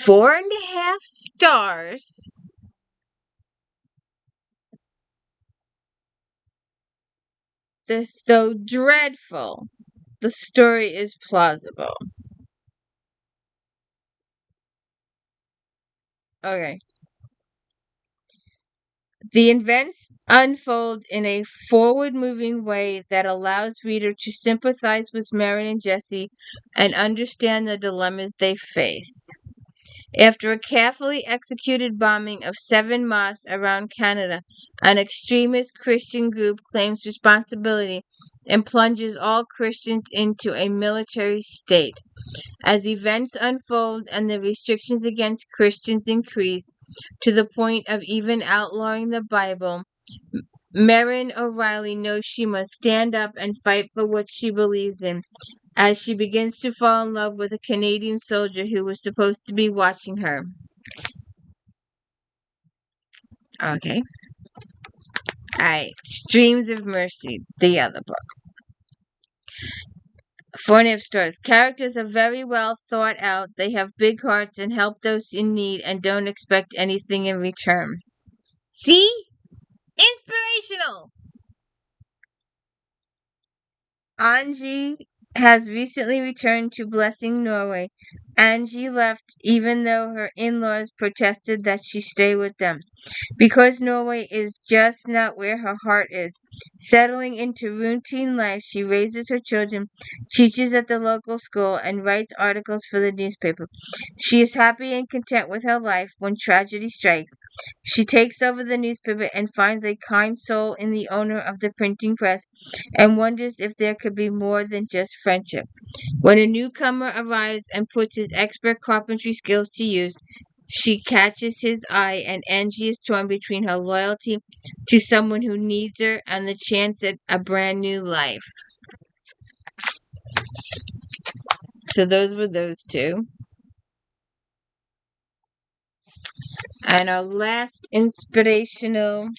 4.5 stars. Though dreadful, the story is plausible. Okay. The events unfold in a forward-moving way that allows reader to sympathize with Marin and Jesse and understand the dilemmas they face. After a carefully executed bombing of 7 mosques around Canada, an extremist Christian group claims responsibility and plunges all Christians into a military state. As events unfold and the restrictions against Christians increase to the point of even outlawing the Bible, Marin O'Reilly knows she must stand up and fight for what she believes in, as she begins to fall in love with a Canadian soldier who was supposed to be watching her. Okay. Alright. Streams of Mercy, the other book. 4.5 stars. Characters are very well thought out. They have big hearts and help those in need and don't expect anything in return. See? Inspirational! Angie has recently returned to Blessing, Norway. Angie left even though her in-laws protested that she stay with them, because Norway is just not where her heart is. Settling into routine life, she raises her children, teaches at the local school, and writes articles for the newspaper. She is happy and content with her life when tragedy strikes. She takes over the newspaper and finds a kind soul in the owner of the printing press and wonders if there could be more than just friendship. When a newcomer arrives and puts his expert carpentry skills to use, she catches his eye, and Angie is torn between her loyalty to someone who needs her and the chance at a brand new life. So those were those two. And our last inspirational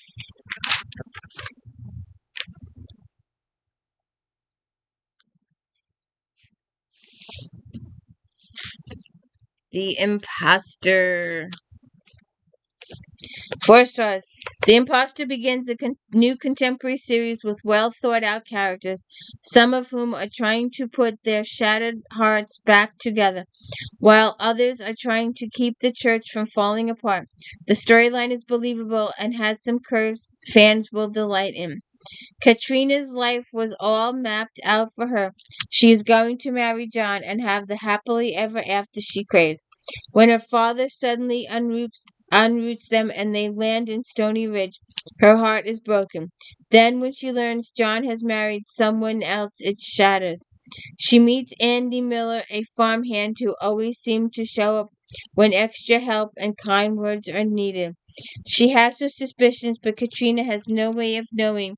The Imposter. 4 stars. The Imposter begins a new contemporary series with well thought out characters, some of whom are trying to put their shattered hearts back together, while others are trying to keep the church from falling apart. The storyline is believable and has some curves fans will delight in. Katrina's life was all mapped out for her. She is going to marry John and have the happily ever after she craves. When her father suddenly unroots them and they land in Stony Ridge, her heart is broken. Then, when she learns John has married someone else, it shatters. She meets Andy Miller, a farmhand who always seems to show up when extra help and kind words are needed. She has her suspicions, but Katrina has no way of knowing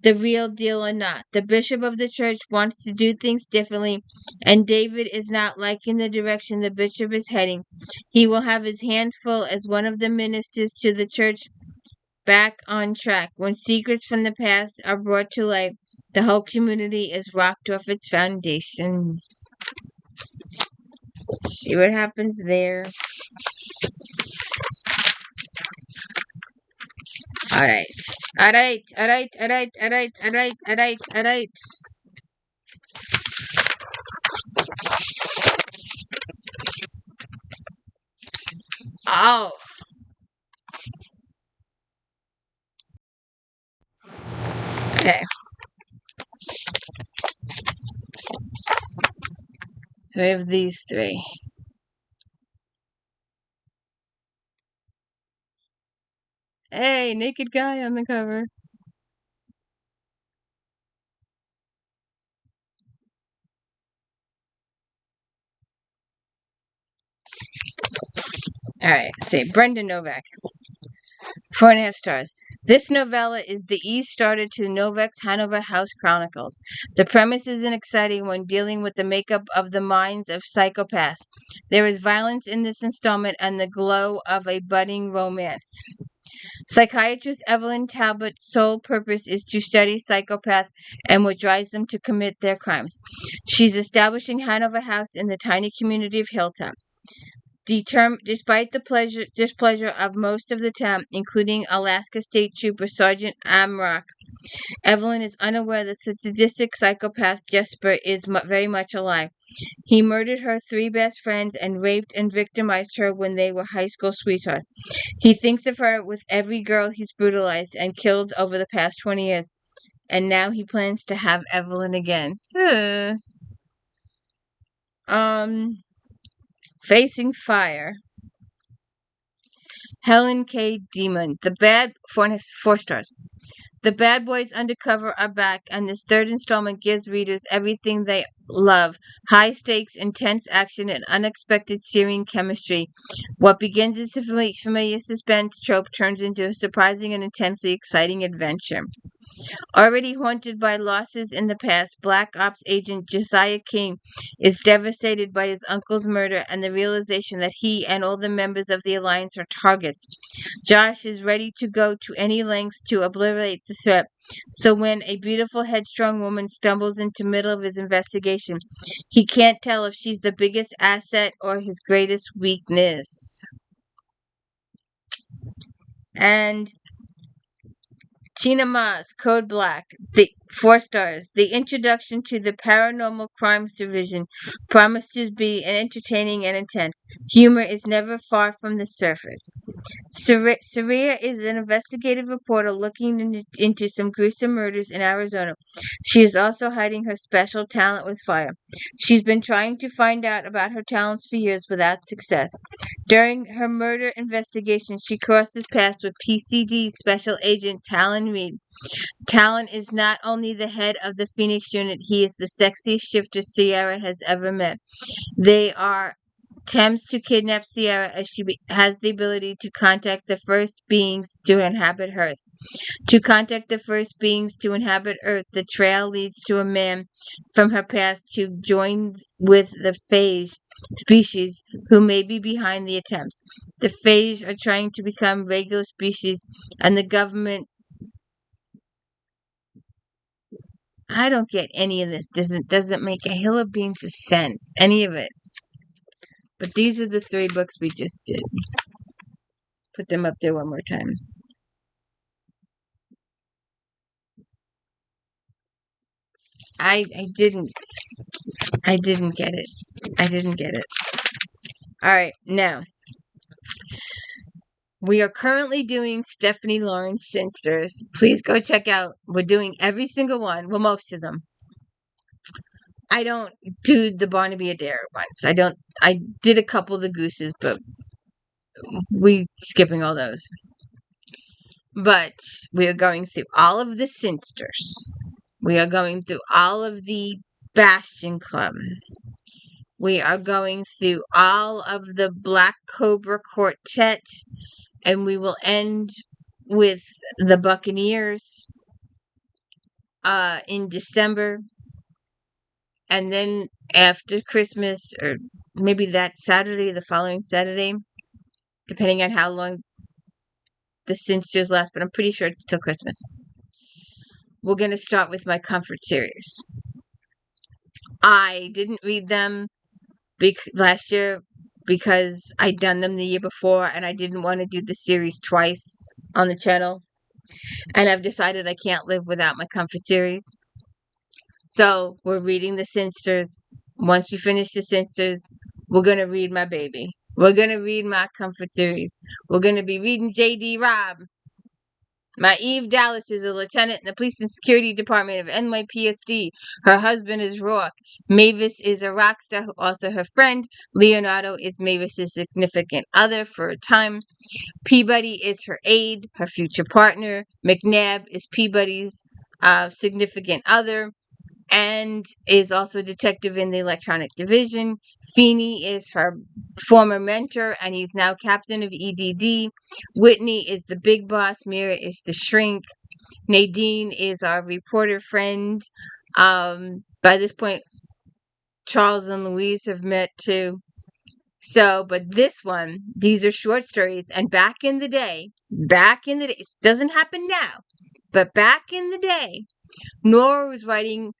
the real deal or not. The bishop of the church wants to do things differently, and David is not liking the direction the bishop is heading. He will have his hands full as one of the ministers to the church back on track. When secrets from the past are brought to light, the whole community is rocked off its foundation. See what happens there. Alright. Alright. Alright. Alright. Alright. Alright. Alright. Alright. Oh. Okay. So we have these three. Hey, naked guy on the cover. Alright, say Brenda Novak. 4.5 stars. This novella is the Eve starter to Novak's Hanover House Chronicles. The premise is an exciting one dealing with the makeup of the minds of psychopaths. There is violence in this installment and the glow of a budding romance. Psychiatrist Evelyn Talbot's sole purpose is to study psychopaths and what drives them to commit their crimes. She's establishing Hanover House in the tiny community of Hilltop. Despite the displeasure of most of the town, including Alaska State Trooper Sergeant Amrock, Evelyn is unaware that the sadistic psychopath Jesper is very much alive. He murdered her 3 best friends and raped and victimized her when they were high school sweethearts. He thinks of her with every girl he's brutalized and killed over the past 20 years. And now he plans to have Evelyn again. Facing Fire. Helen K. Demon. 4 stars. The Bad Boys Undercover are back, and this third installment gives readers everything they love. High stakes, intense action, and unexpected searing chemistry. What begins as a familiar suspense trope turns into a surprising and intensely exciting adventure. Already haunted by losses in the past, Black Ops agent Josiah King is devastated by his uncle's murder and the realization that he and all the members of the Alliance are targets. Josh is ready to go to any lengths to obliterate the threat. So when a beautiful, headstrong woman stumbles into the middle of his investigation, he can't tell if she's the biggest asset or his greatest weakness. And Tina Maas, Code Black, 4 stars. The introduction to the Paranormal Crimes Division promises to be entertaining and intense. Humor is never far from the surface. Saria is an investigative reporter looking into some gruesome murders in Arizona. She is also hiding her special talent with fire. She's been trying to find out about her talents for years without success. During her murder investigation, she crosses paths with PCD Special Agent Talon Reed. Talon is not only the head of the Phoenix unit, he is the sexiest shifter Sierra has ever met. They are attempts to kidnap Sierra as she has the ability to contact the first beings to inhabit Earth. To contact the first beings to inhabit Earth, the trail leads to a man from her past to join with the phage species who may be behind the attempts. The phage are trying to become regular species, and the government. I don't get any of this. Doesn't make a hill of beans of sense. Any of it. But these are the 3 books we just did. Put them up there one more time. I didn't get it. I didn't get it. Alright, now. We are currently doing Stephanie Lawrence Sinsters. Please go check out. We're doing every single one. Well, most of them. I don't do the Barnaby Adair ones. I did a couple of the Gooses, but we skipping all those. But we are going through all of the Sinsters. We are going through all of the Bastion Club. We are going through all of the Black Cobra Quartet. And we will end with the Buccaneers in December. And then after Christmas, or maybe that Saturday, the following Saturday, depending on how long the Sinsters last, but I'm pretty sure it's till Christmas. We're going to start with my Comfort series. I didn't read them last year because I'd done them the year before and I didn't want to do the series twice on the channel. And I've decided I can't live without my comfort series. So we're reading the Sinsters. Once we finish the Sinsters, we're going to read my baby. We're going to read my comfort series. We're going to be reading J.D. Robb. My Eve Dallas is a lieutenant in the police and security department of NYPSD. Her husband is Rourke. Mavis is a rock star, also her friend. Leonardo is Mavis's significant other for a time. Peabody is her aide, her future partner. McNabb is Peabody's significant other and is also detective in the electronic division. Feeney is her former mentor, and he's now captain of EDD. Whitney is the big boss. Mira is the shrink. Nadine is our reporter friend. By this point, Charles and Louise have met too. So, but this one, these are short stories, and back in the day, it doesn't happen now, but back in the day, Nora was writing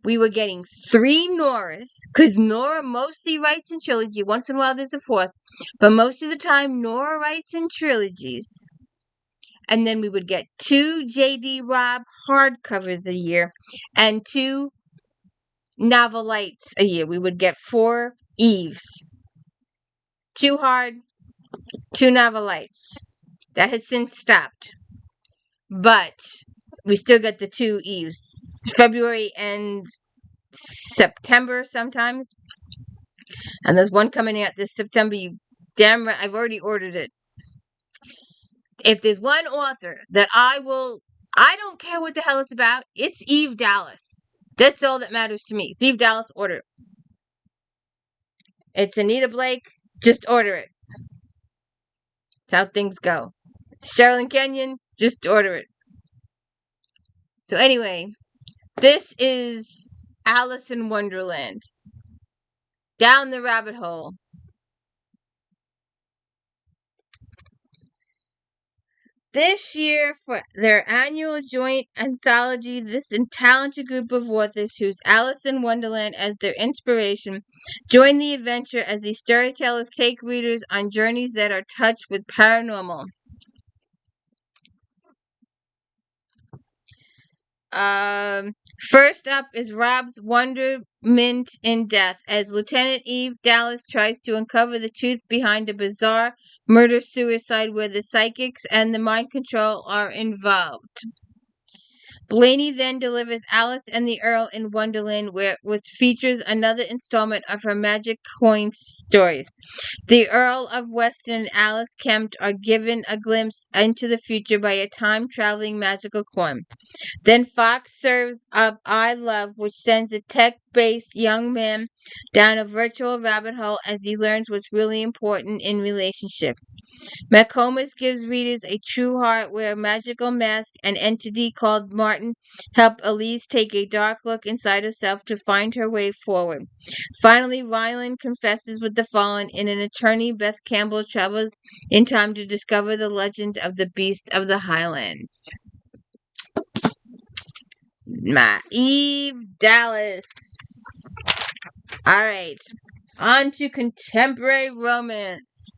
we were getting 3 Noras, because Nora mostly writes in trilogy. Once in a while there's a 4th, but most of the time Nora writes in trilogies. And then we would get 2 J.D. Robb hardcovers a year and 2 novelites a year. We would get 4 Eves. 2 hard, 2 novelites. That has since stopped. But we still get the 2 Eves. February and September sometimes. And there's one coming out this September. You damn right, I've already ordered it. If there's one author that I don't care what the hell it's about, it's Eve Dallas. That's all that matters to me. It's Eve Dallas, order it. It's Anita Blake, just order it. That's how things go. It's Sherilyn Kenyon, just order it. So anyway, this is Alice in Wonderland. Down the rabbit hole. This year, for their annual joint anthology, this talented group of authors whose Alice in Wonderland as their inspiration join the adventure as these storytellers take readers on journeys that are touched with paranormal. First up is Rob's Wonderment in Death, as Lieutenant Eve Dallas tries to uncover the truth behind a bizarre murder-suicide where the psychics and the mind control are involved. Blaney then delivers Alice and the Earl in Wonderland, which features another installment of her magic coin stories. The Earl of Weston and Alice Kempt are given a glimpse into the future by a time-traveling magical coin. Then Fox serves up I Love, which sends a tech-based young man down a virtual rabbit hole as he learns what's really important in relationship. McComas gives readers a true heart where a magical mask, an entity called Martin, help Elise take a dark look inside herself to find her way forward. Finally, Ryland confesses with the fallen in an attorney. Beth Campbell travels in time to discover the legend of the Beast of the Highlands. My Eve Dallas. Alright, on to contemporary romance.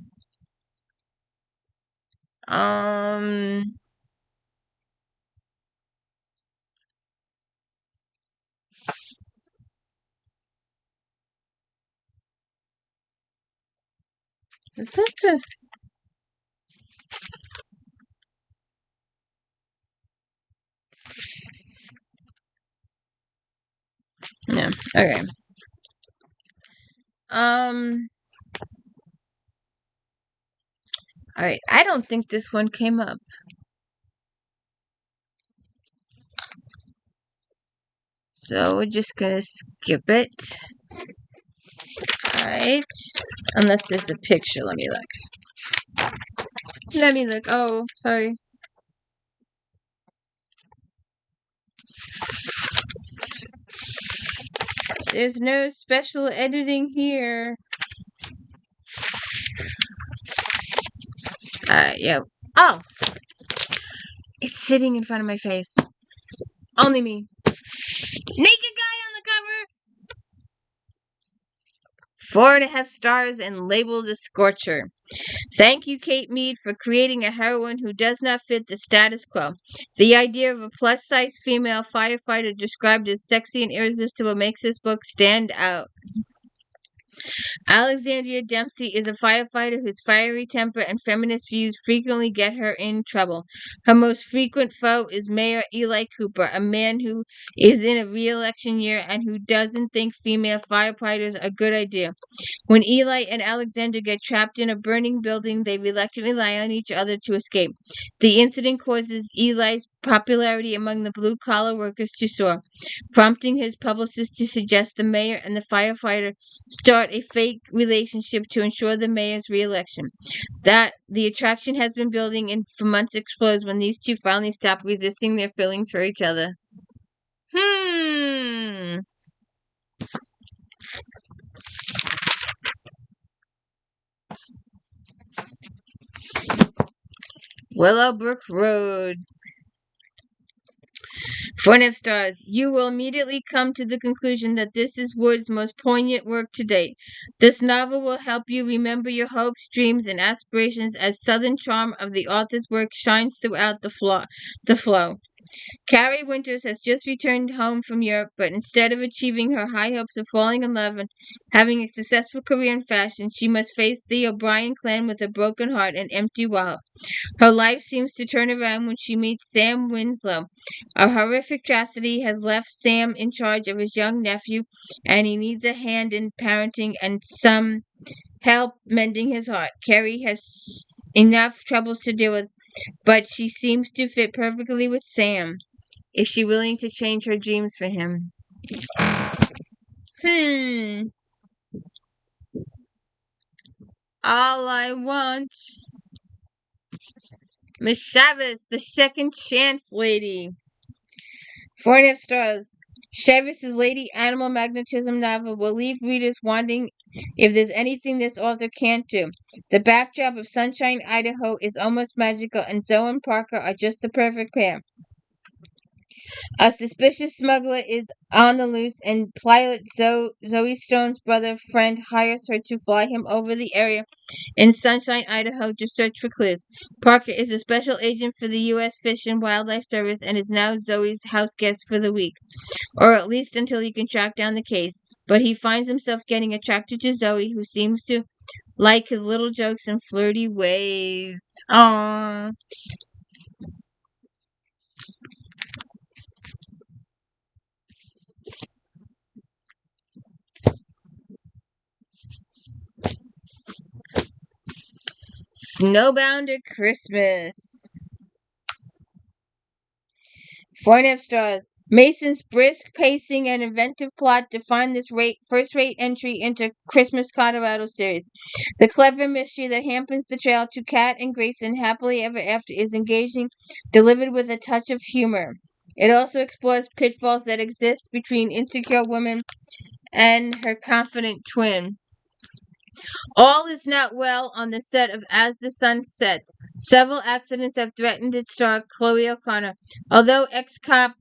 Is that the... No, okay. Alright, I don't think this one came up. So we're just gonna skip it. Alright. Unless there's a picture. Let me look. Oh, sorry. There's no special editing here. Yep. Oh! It's sitting in front of my face. Only me. Naked guy on the cover! 4.5 stars and labeled a scorcher. Thank you, Kate Mead, for creating a heroine who does not fit the status quo. The idea of a plus-size female firefighter described as sexy and irresistible makes this book stand out. Alexandria Dempsey is a firefighter whose fiery temper and feminist views frequently get her in trouble. Her most frequent foe is Mayor Eli Cooper, a man who is in a re-election year and who doesn't think female firefighters are a good idea. When Eli and Alexander get trapped in a burning building, they reluctantly rely on each other to escape. The incident causes Eli's popularity among the blue-collar workers to soar, prompting his publicist to suggest the mayor and the firefighter start a fake relationship to ensure the mayor's re-election. That the attraction has been building and for months explodes when these two finally stop resisting their feelings for each other. Willowbrook Road. 4.5 stars. You will immediately come to the conclusion that this is Wood's most poignant work to date. This novel will help you remember your hopes, dreams, and aspirations as southern charm of the author's work shines throughout the flow. Carrie Winters has just returned home from Europe, but instead of achieving her high hopes of falling in love and having a successful career in fashion, she must face the O'Brien clan with a broken heart and empty wallet. Her life seems to turn around when she meets Sam Winslow. A horrific tragedy has left Sam in charge of his young nephew, and he needs a hand in parenting and some help mending his heart. Carrie has enough troubles to deal with, but she seems to fit perfectly with Sam. Is she willing to change her dreams for him? All I want. Miss Chavez, the second chance lady. 4.5 stars. Chavez's Lady Animal Magnetism novel will leave readers wondering if there's anything this author can't do. The backdrop of Sunshine, Idaho is almost magical, and Zoe and Parker are just the perfect pair. A suspicious smuggler is on the loose, and pilot Zoe Stone's brother friend hires her to fly him over the area in Sunshine, Idaho to search for clues. Parker is a special agent for the U.S. Fish and Wildlife Service and is now Zoe's house guest for the week, or at least until he can track down the case. But he finds himself getting attracted to Zoe, who seems to like his little jokes and flirty ways. Aww. Snowbound at Christmas. 4.5 stars. Mason's brisk pacing and inventive plot define this first-rate entry into Christmas Colorado series. The clever mystery that hampers the trail to Kat and Grayson happily ever after is engaging, delivered with a touch of humor. It also explores pitfalls that exist between insecure women and her confident twin. All is not well on the set of As the Sun Sets. Several accidents have threatened its star, Chloe O'Connor. Although ex-cop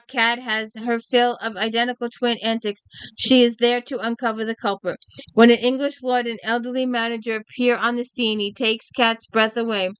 Kat has her fill of identical twin antics, she is there to uncover the culprit. When an English lord and elderly manager appear on the scene, he takes Kat's breath away.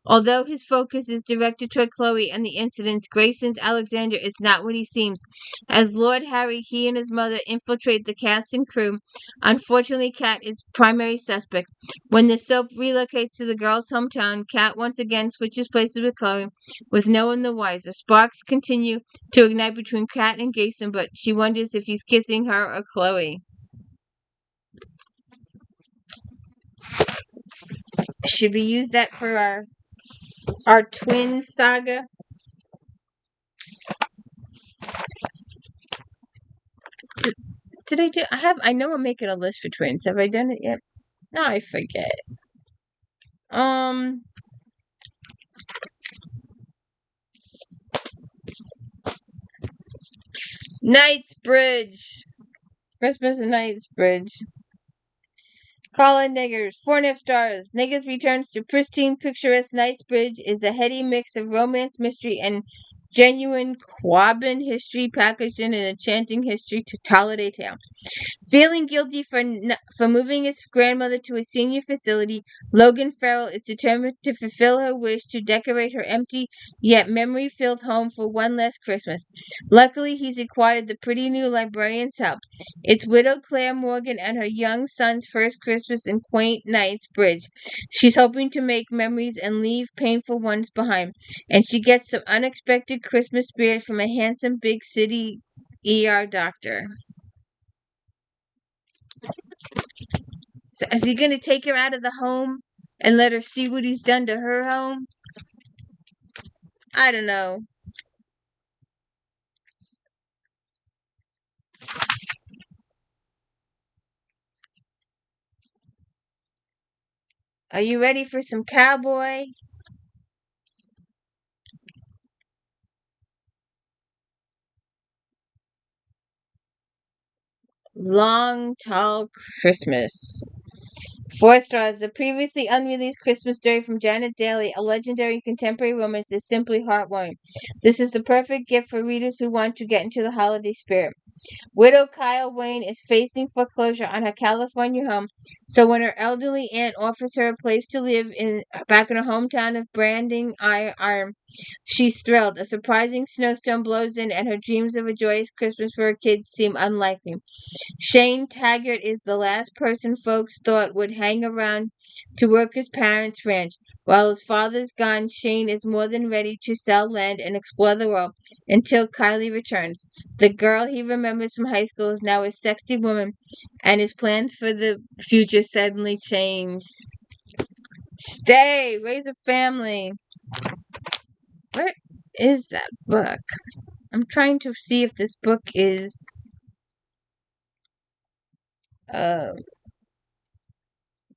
Although his focus is directed toward Chloe and the incidents, Grayson's Alexander is not what he seems. As Lord Harry, he and his mother infiltrate the cast and crew. Unfortunately, Kat is primary suspect. When the soap relocates to the girl's hometown, Kat once again switches places with Chloe, with no one the wiser. Sparks continue to ignite between Kat and Grayson, but she wonders if he's kissing her or Chloe. Should we use that for our twin saga? Did I do? I know I'm making a list for twins. Have I done it yet? No, I forget. Knightsbridge. Christmas in Knightsbridge. Colin Niggers, 4.5 stars. Niggers returns to pristine, picturesque Knightsbridge is a heady mix of romance, mystery, and genuine Quabbin history packaged in an enchanting history to holiday tale. Feeling guilty for moving his grandmother to a senior facility, Logan Farrell is determined to fulfill her wish to decorate her empty yet memory-filled home for one last Christmas. Luckily, he's acquired the pretty new librarian's help. It's widow Claire Morgan and her young son's first Christmas in quaint Knightsbridge. She's hoping to make memories and leave painful ones behind, and she gets some unexpected Christmas spirit from a handsome big city ER doctor. So is he going to take her out of the home and let her see what he's done to her home? I don't know. Are you ready for some cowboy? Long Tall Christmas. 4 stars. The previously unreleased Christmas story from Janet Daly, a legendary contemporary romance, is simply heartwarming. This is the perfect gift for readers who want to get into the holiday spirit. Widow Kyle Wayne is facing foreclosure on her California home, so when her elderly aunt offers her a place to live back in her hometown of Branding Iron, she's thrilled. A surprising snowstorm blows in, and her dreams of a joyous Christmas for her kids seem unlikely. Shane Taggart is the last person folks thought would hang around to work his parents' ranch. While his father's gone, Shane is more than ready to sell land and explore the world until Kylie returns. The girl he remembers from high school is now a sexy woman, and his plans for the future suddenly change. Stay, raise a family. Where is that book? I'm trying to see if this book is. Uh,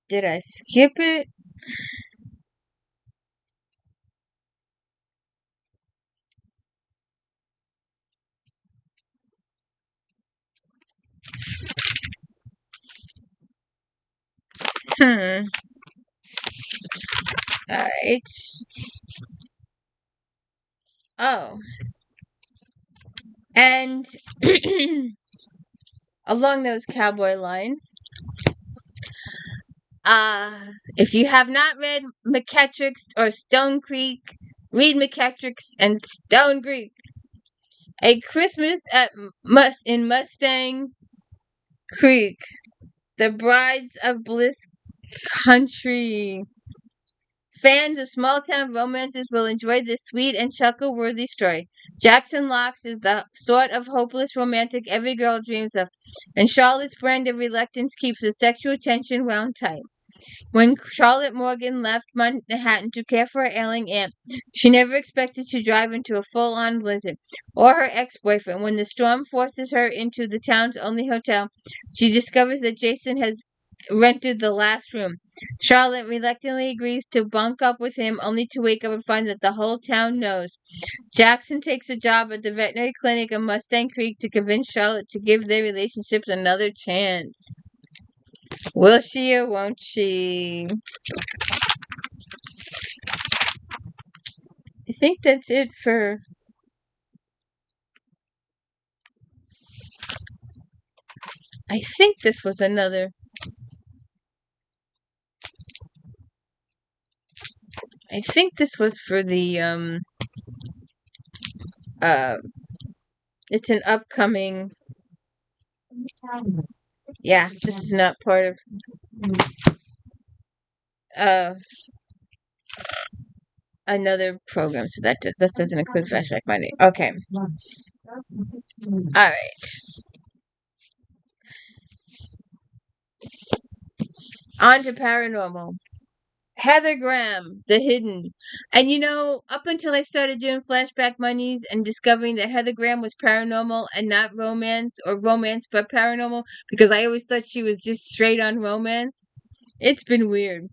did I skip it? Hmm. Alright. Oh. And along those cowboy lines, if you have not read McKetrick's or Stone Creek, read McKetrick's and Stone Creek. A Christmas in Mustang Creek. The Brides of Bliss Country. Fans of small town romances will enjoy this sweet and chuckle worthy story. Jackson Locks is the sort of hopeless romantic every girl dreams of, and Charlotte's brand of reluctance keeps the sexual tension wound tight. When Charlotte Morgan left Manhattan to care for her ailing aunt, she never expected to drive into a full-on blizzard, or her ex-boyfriend. When the storm forces her into the town's only hotel, she discovers that Jason has rented the last room. Charlotte reluctantly agrees to bunk up with him, only to wake up and find that the whole town knows. Jackson takes a job at the veterinary clinic in Mustang Creek to convince Charlotte to give their relationships another chance. Will she or won't she? I think that's it for. I think this was another. I think this was for the. Uh, it's an upcoming. Yeah, this is not part of. Uh, another program, so that doesn't include Flashback Monday. Okay. All right. On to paranormal. Heather Graham, The Hidden. And up until I started doing Flashback Mondays and discovering that Heather Graham was paranormal and not romance, or romance but paranormal, because I always thought she was just straight on romance, it's been weird.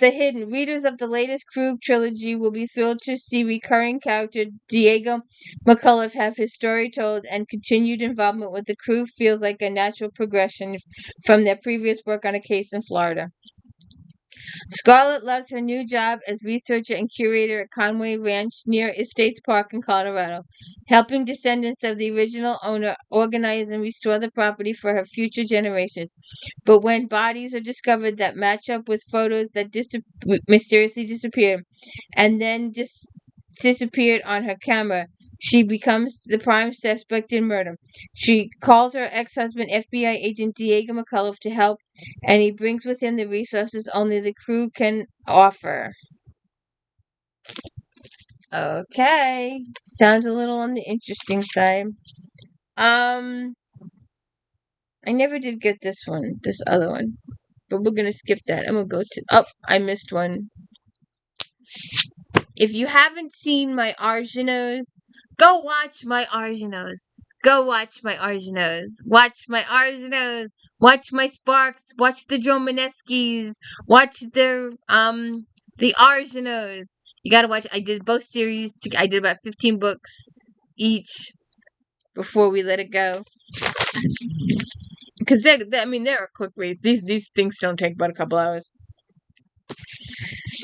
The Hidden. Readers of the latest Krug trilogy will be thrilled to see recurring character Diego McCullough have his story told, and continued involvement with the crew feels like a natural progression from their previous work on a case in Florida. Scarlett loves her new job as researcher and curator at Conway Ranch near Estates Park in Colorado, helping descendants of the original owner organize and restore the property for her future generations. But when bodies are discovered that match up with photos that mysteriously disappeared and then disappeared on her camera, she becomes the prime suspect in murder. She calls her ex-husband, FBI agent Diego McCullough, to help, and he brings with him the resources only the crew can offer. Okay, sounds a little on the interesting side. I never did get this other one, but we're gonna skip that. I'm gonna go to. Oh, I missed one. If you haven't seen my Argenos, go watch my Argenos. Go watch my Argenos. Watch my Argenos. Watch my Sparks. Watch the Dromaneskis. Watch the Argenos. You gotta watch. I did both series. I did about 15 books each before we let it go. Because they're a quick reads. These things don't take but a couple hours.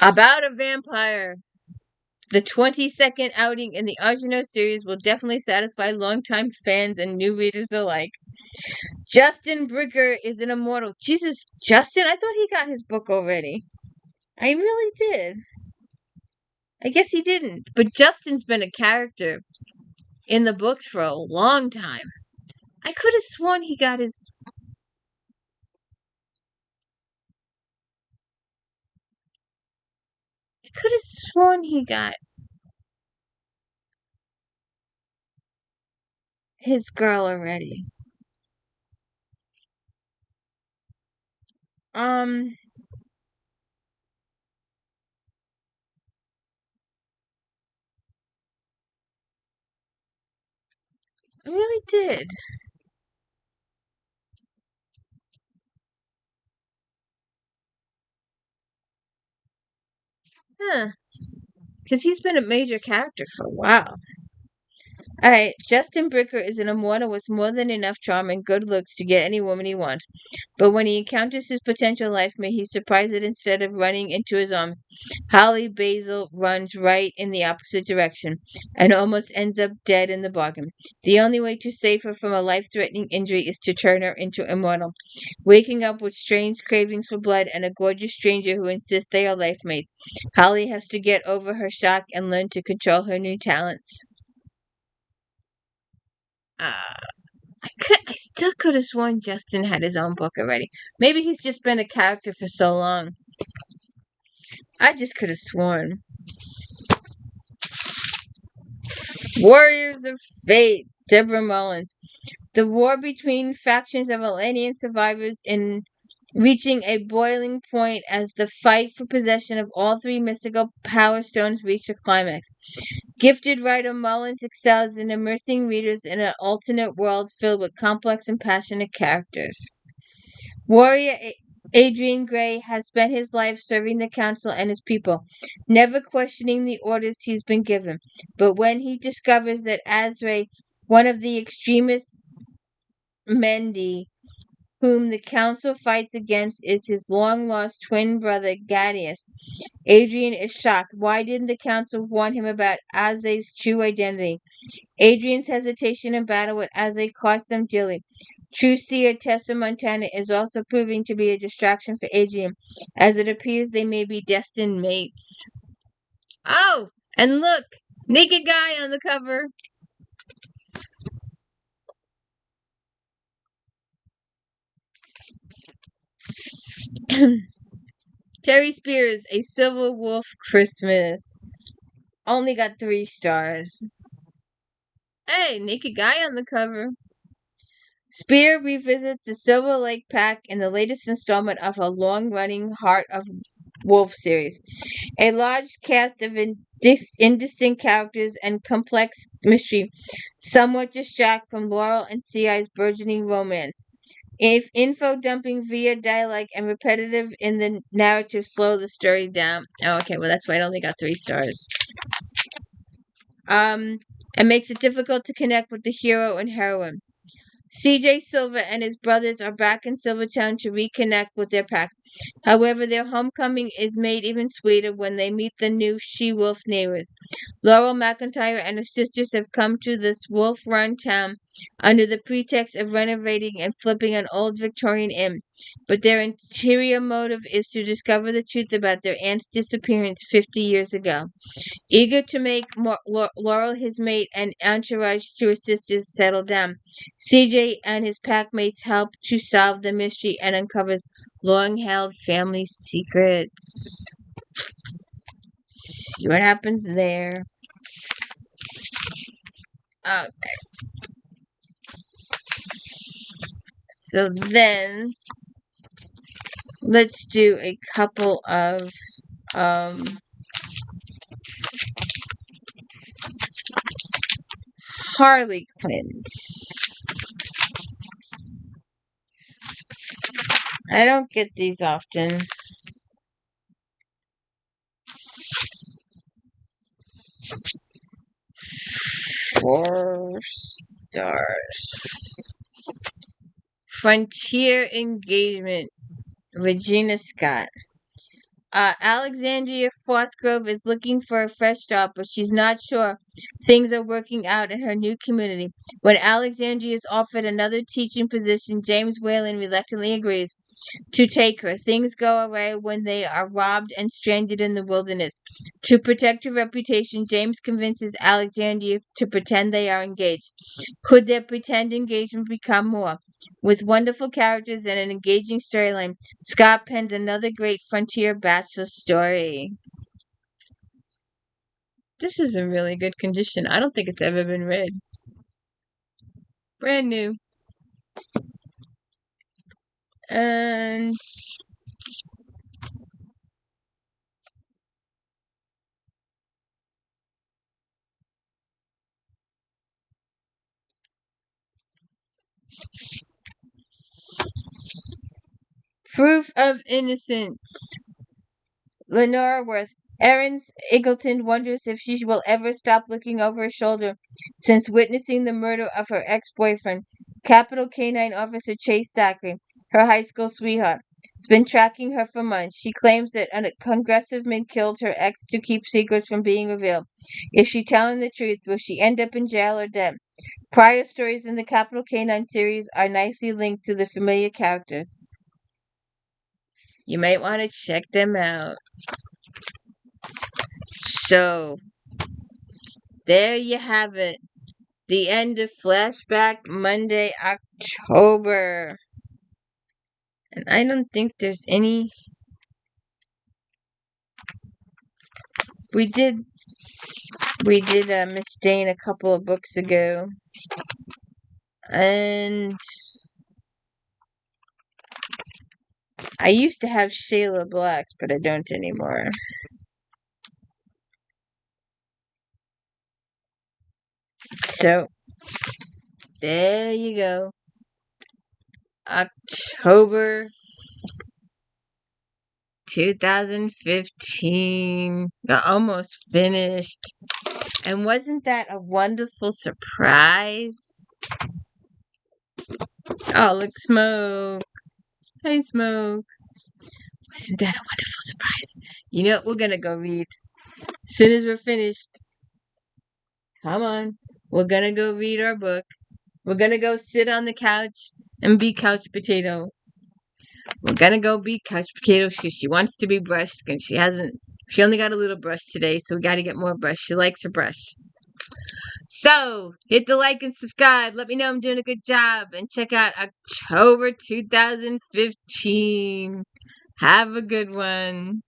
About a vampire. The 22nd outing in the Argento series will definitely satisfy longtime fans and new readers alike. Justin Brigger is an immortal. Jesus, Justin? I thought he got his book already. I really did. I guess he didn't. But Justin's been a character in the books for a long time. I could have sworn he got his... I could have sworn he got his girl already. I really did. Huh. Because he's been a major character for a while. Alright, Justin Bricker is an immortal with more than enough charm and good looks to get any woman he wants. But when he encounters his potential life mate, he's surprised that instead of running into his arms, Holly Basil runs right in the opposite direction and almost ends up dead in the bargain. The only way to save her from a life-threatening injury is to turn her into immortal, waking up with strange cravings for blood and a gorgeous stranger who insists they are life mates. Holly has to get over her shock and learn to control her new talents. I still could have sworn Justin had his own book already. Maybe he's just been a character for so long. I just could have sworn. Warriors of Fate, Deborah Mullins. The war between factions of Atlantean survivors in reaching a boiling point as the fight for possession of all three mystical power stones reached a climax. Gifted writer Mullins excels in immersing readers in an alternate world filled with complex and passionate characters. Warrior Adrian Gray has spent his life serving the council and his people, never questioning the orders he's been given. But when he discovers that Azrae, one of the extremist Mendi, whom the council fights against, is his long-lost twin brother Gadius, Adrian is shocked. Why didn't the council warn him about Azrae's true identity? Adrian's hesitation in battle with Azrae cost them dearly. True seer Tessa Montana is also proving to be a distraction for Adrian, as it appears they may be destined mates. Oh, and look! Naked guy on the cover! Terry Spears, A Silver Wolf Christmas. Only got 3 stars. Hey, naked guy on the cover. Spear revisits the Silver Lake Pack in the latest installment of a long-running Heart of Wolf series. A large cast of indistinct characters and complex mystery somewhat distract from Laurel and C.I.'s burgeoning romance. If info dumping via dialogue and repetitive in the narrative slow the story down. Oh, okay, well that's why I only got 3 stars. It makes it difficult to connect with the hero and heroine. CJ Silver and his brothers are back in Silvertown to reconnect with their pack. However, their homecoming is made even sweeter when they meet the new she-wolf neighbors. Laurel McIntyre and her sisters have come to this wolf-run town under the pretext of renovating and flipping an old Victorian inn, but their interior motive is to discover the truth about their aunt's disappearance 50 years ago. Eager to make Laurel his mate and entourage to his sisters settle down, CJ and his packmates help to solve the mystery and uncovers long-held family secrets. See what happens there. Uh, so then, let's do a couple of um, Harley Quinns. I don't get these often. 4 stars. Frontier Engagement. Regina Scott. Alexandria Fosgrove is looking for a fresh start, but she's not sure things are working out in her new community. When Alexandria is offered another teaching position, James Whalen reluctantly agrees to take her. Things go away when they are robbed and stranded in the wilderness. To protect her reputation, James convinces Alexandria to pretend they are engaged. Could their pretend engagement become more? With wonderful characters and an engaging storyline, Scott pens another great frontier bachelor story. This is in really good condition. I don't think it's ever been read. Brand new. And Proof of Innocence. Lenora Worth. Erin Eagleton wonders if she will ever stop looking over her shoulder since witnessing the murder of her ex-boyfriend, Capitol Canine Officer Chase Zachary, her high school sweetheart. Has been tracking her for months. She claims that a congressman killed her ex to keep secrets from being revealed. Is she telling the truth? Will she end up in jail or dead? Prior stories in the Capitol Canine series are nicely linked to the familiar characters. You might want to check them out. So, there you have it. The end of Flashback Monday, October. And I don't think there's any. We did Miss Dane a couple of books ago. And I used to have Shayla Blacks, but I don't anymore. So, there you go. October 2015. Almost finished. And wasn't that a wonderful surprise? Oh, look, Smoke. Hey, Smoke. Wasn't that a wonderful surprise? You know what we're going to go read? As soon as we're finished. Come on. We're going to go read our book. We're going to go sit on the couch and be couch potato. We're going to go be couch potato because she wants to be brushed and she only got a little brush today, so we got to get more brush. She likes her brush. So, hit the like and subscribe. Let me know I'm doing a good job. And check out October 2015. Have a good one.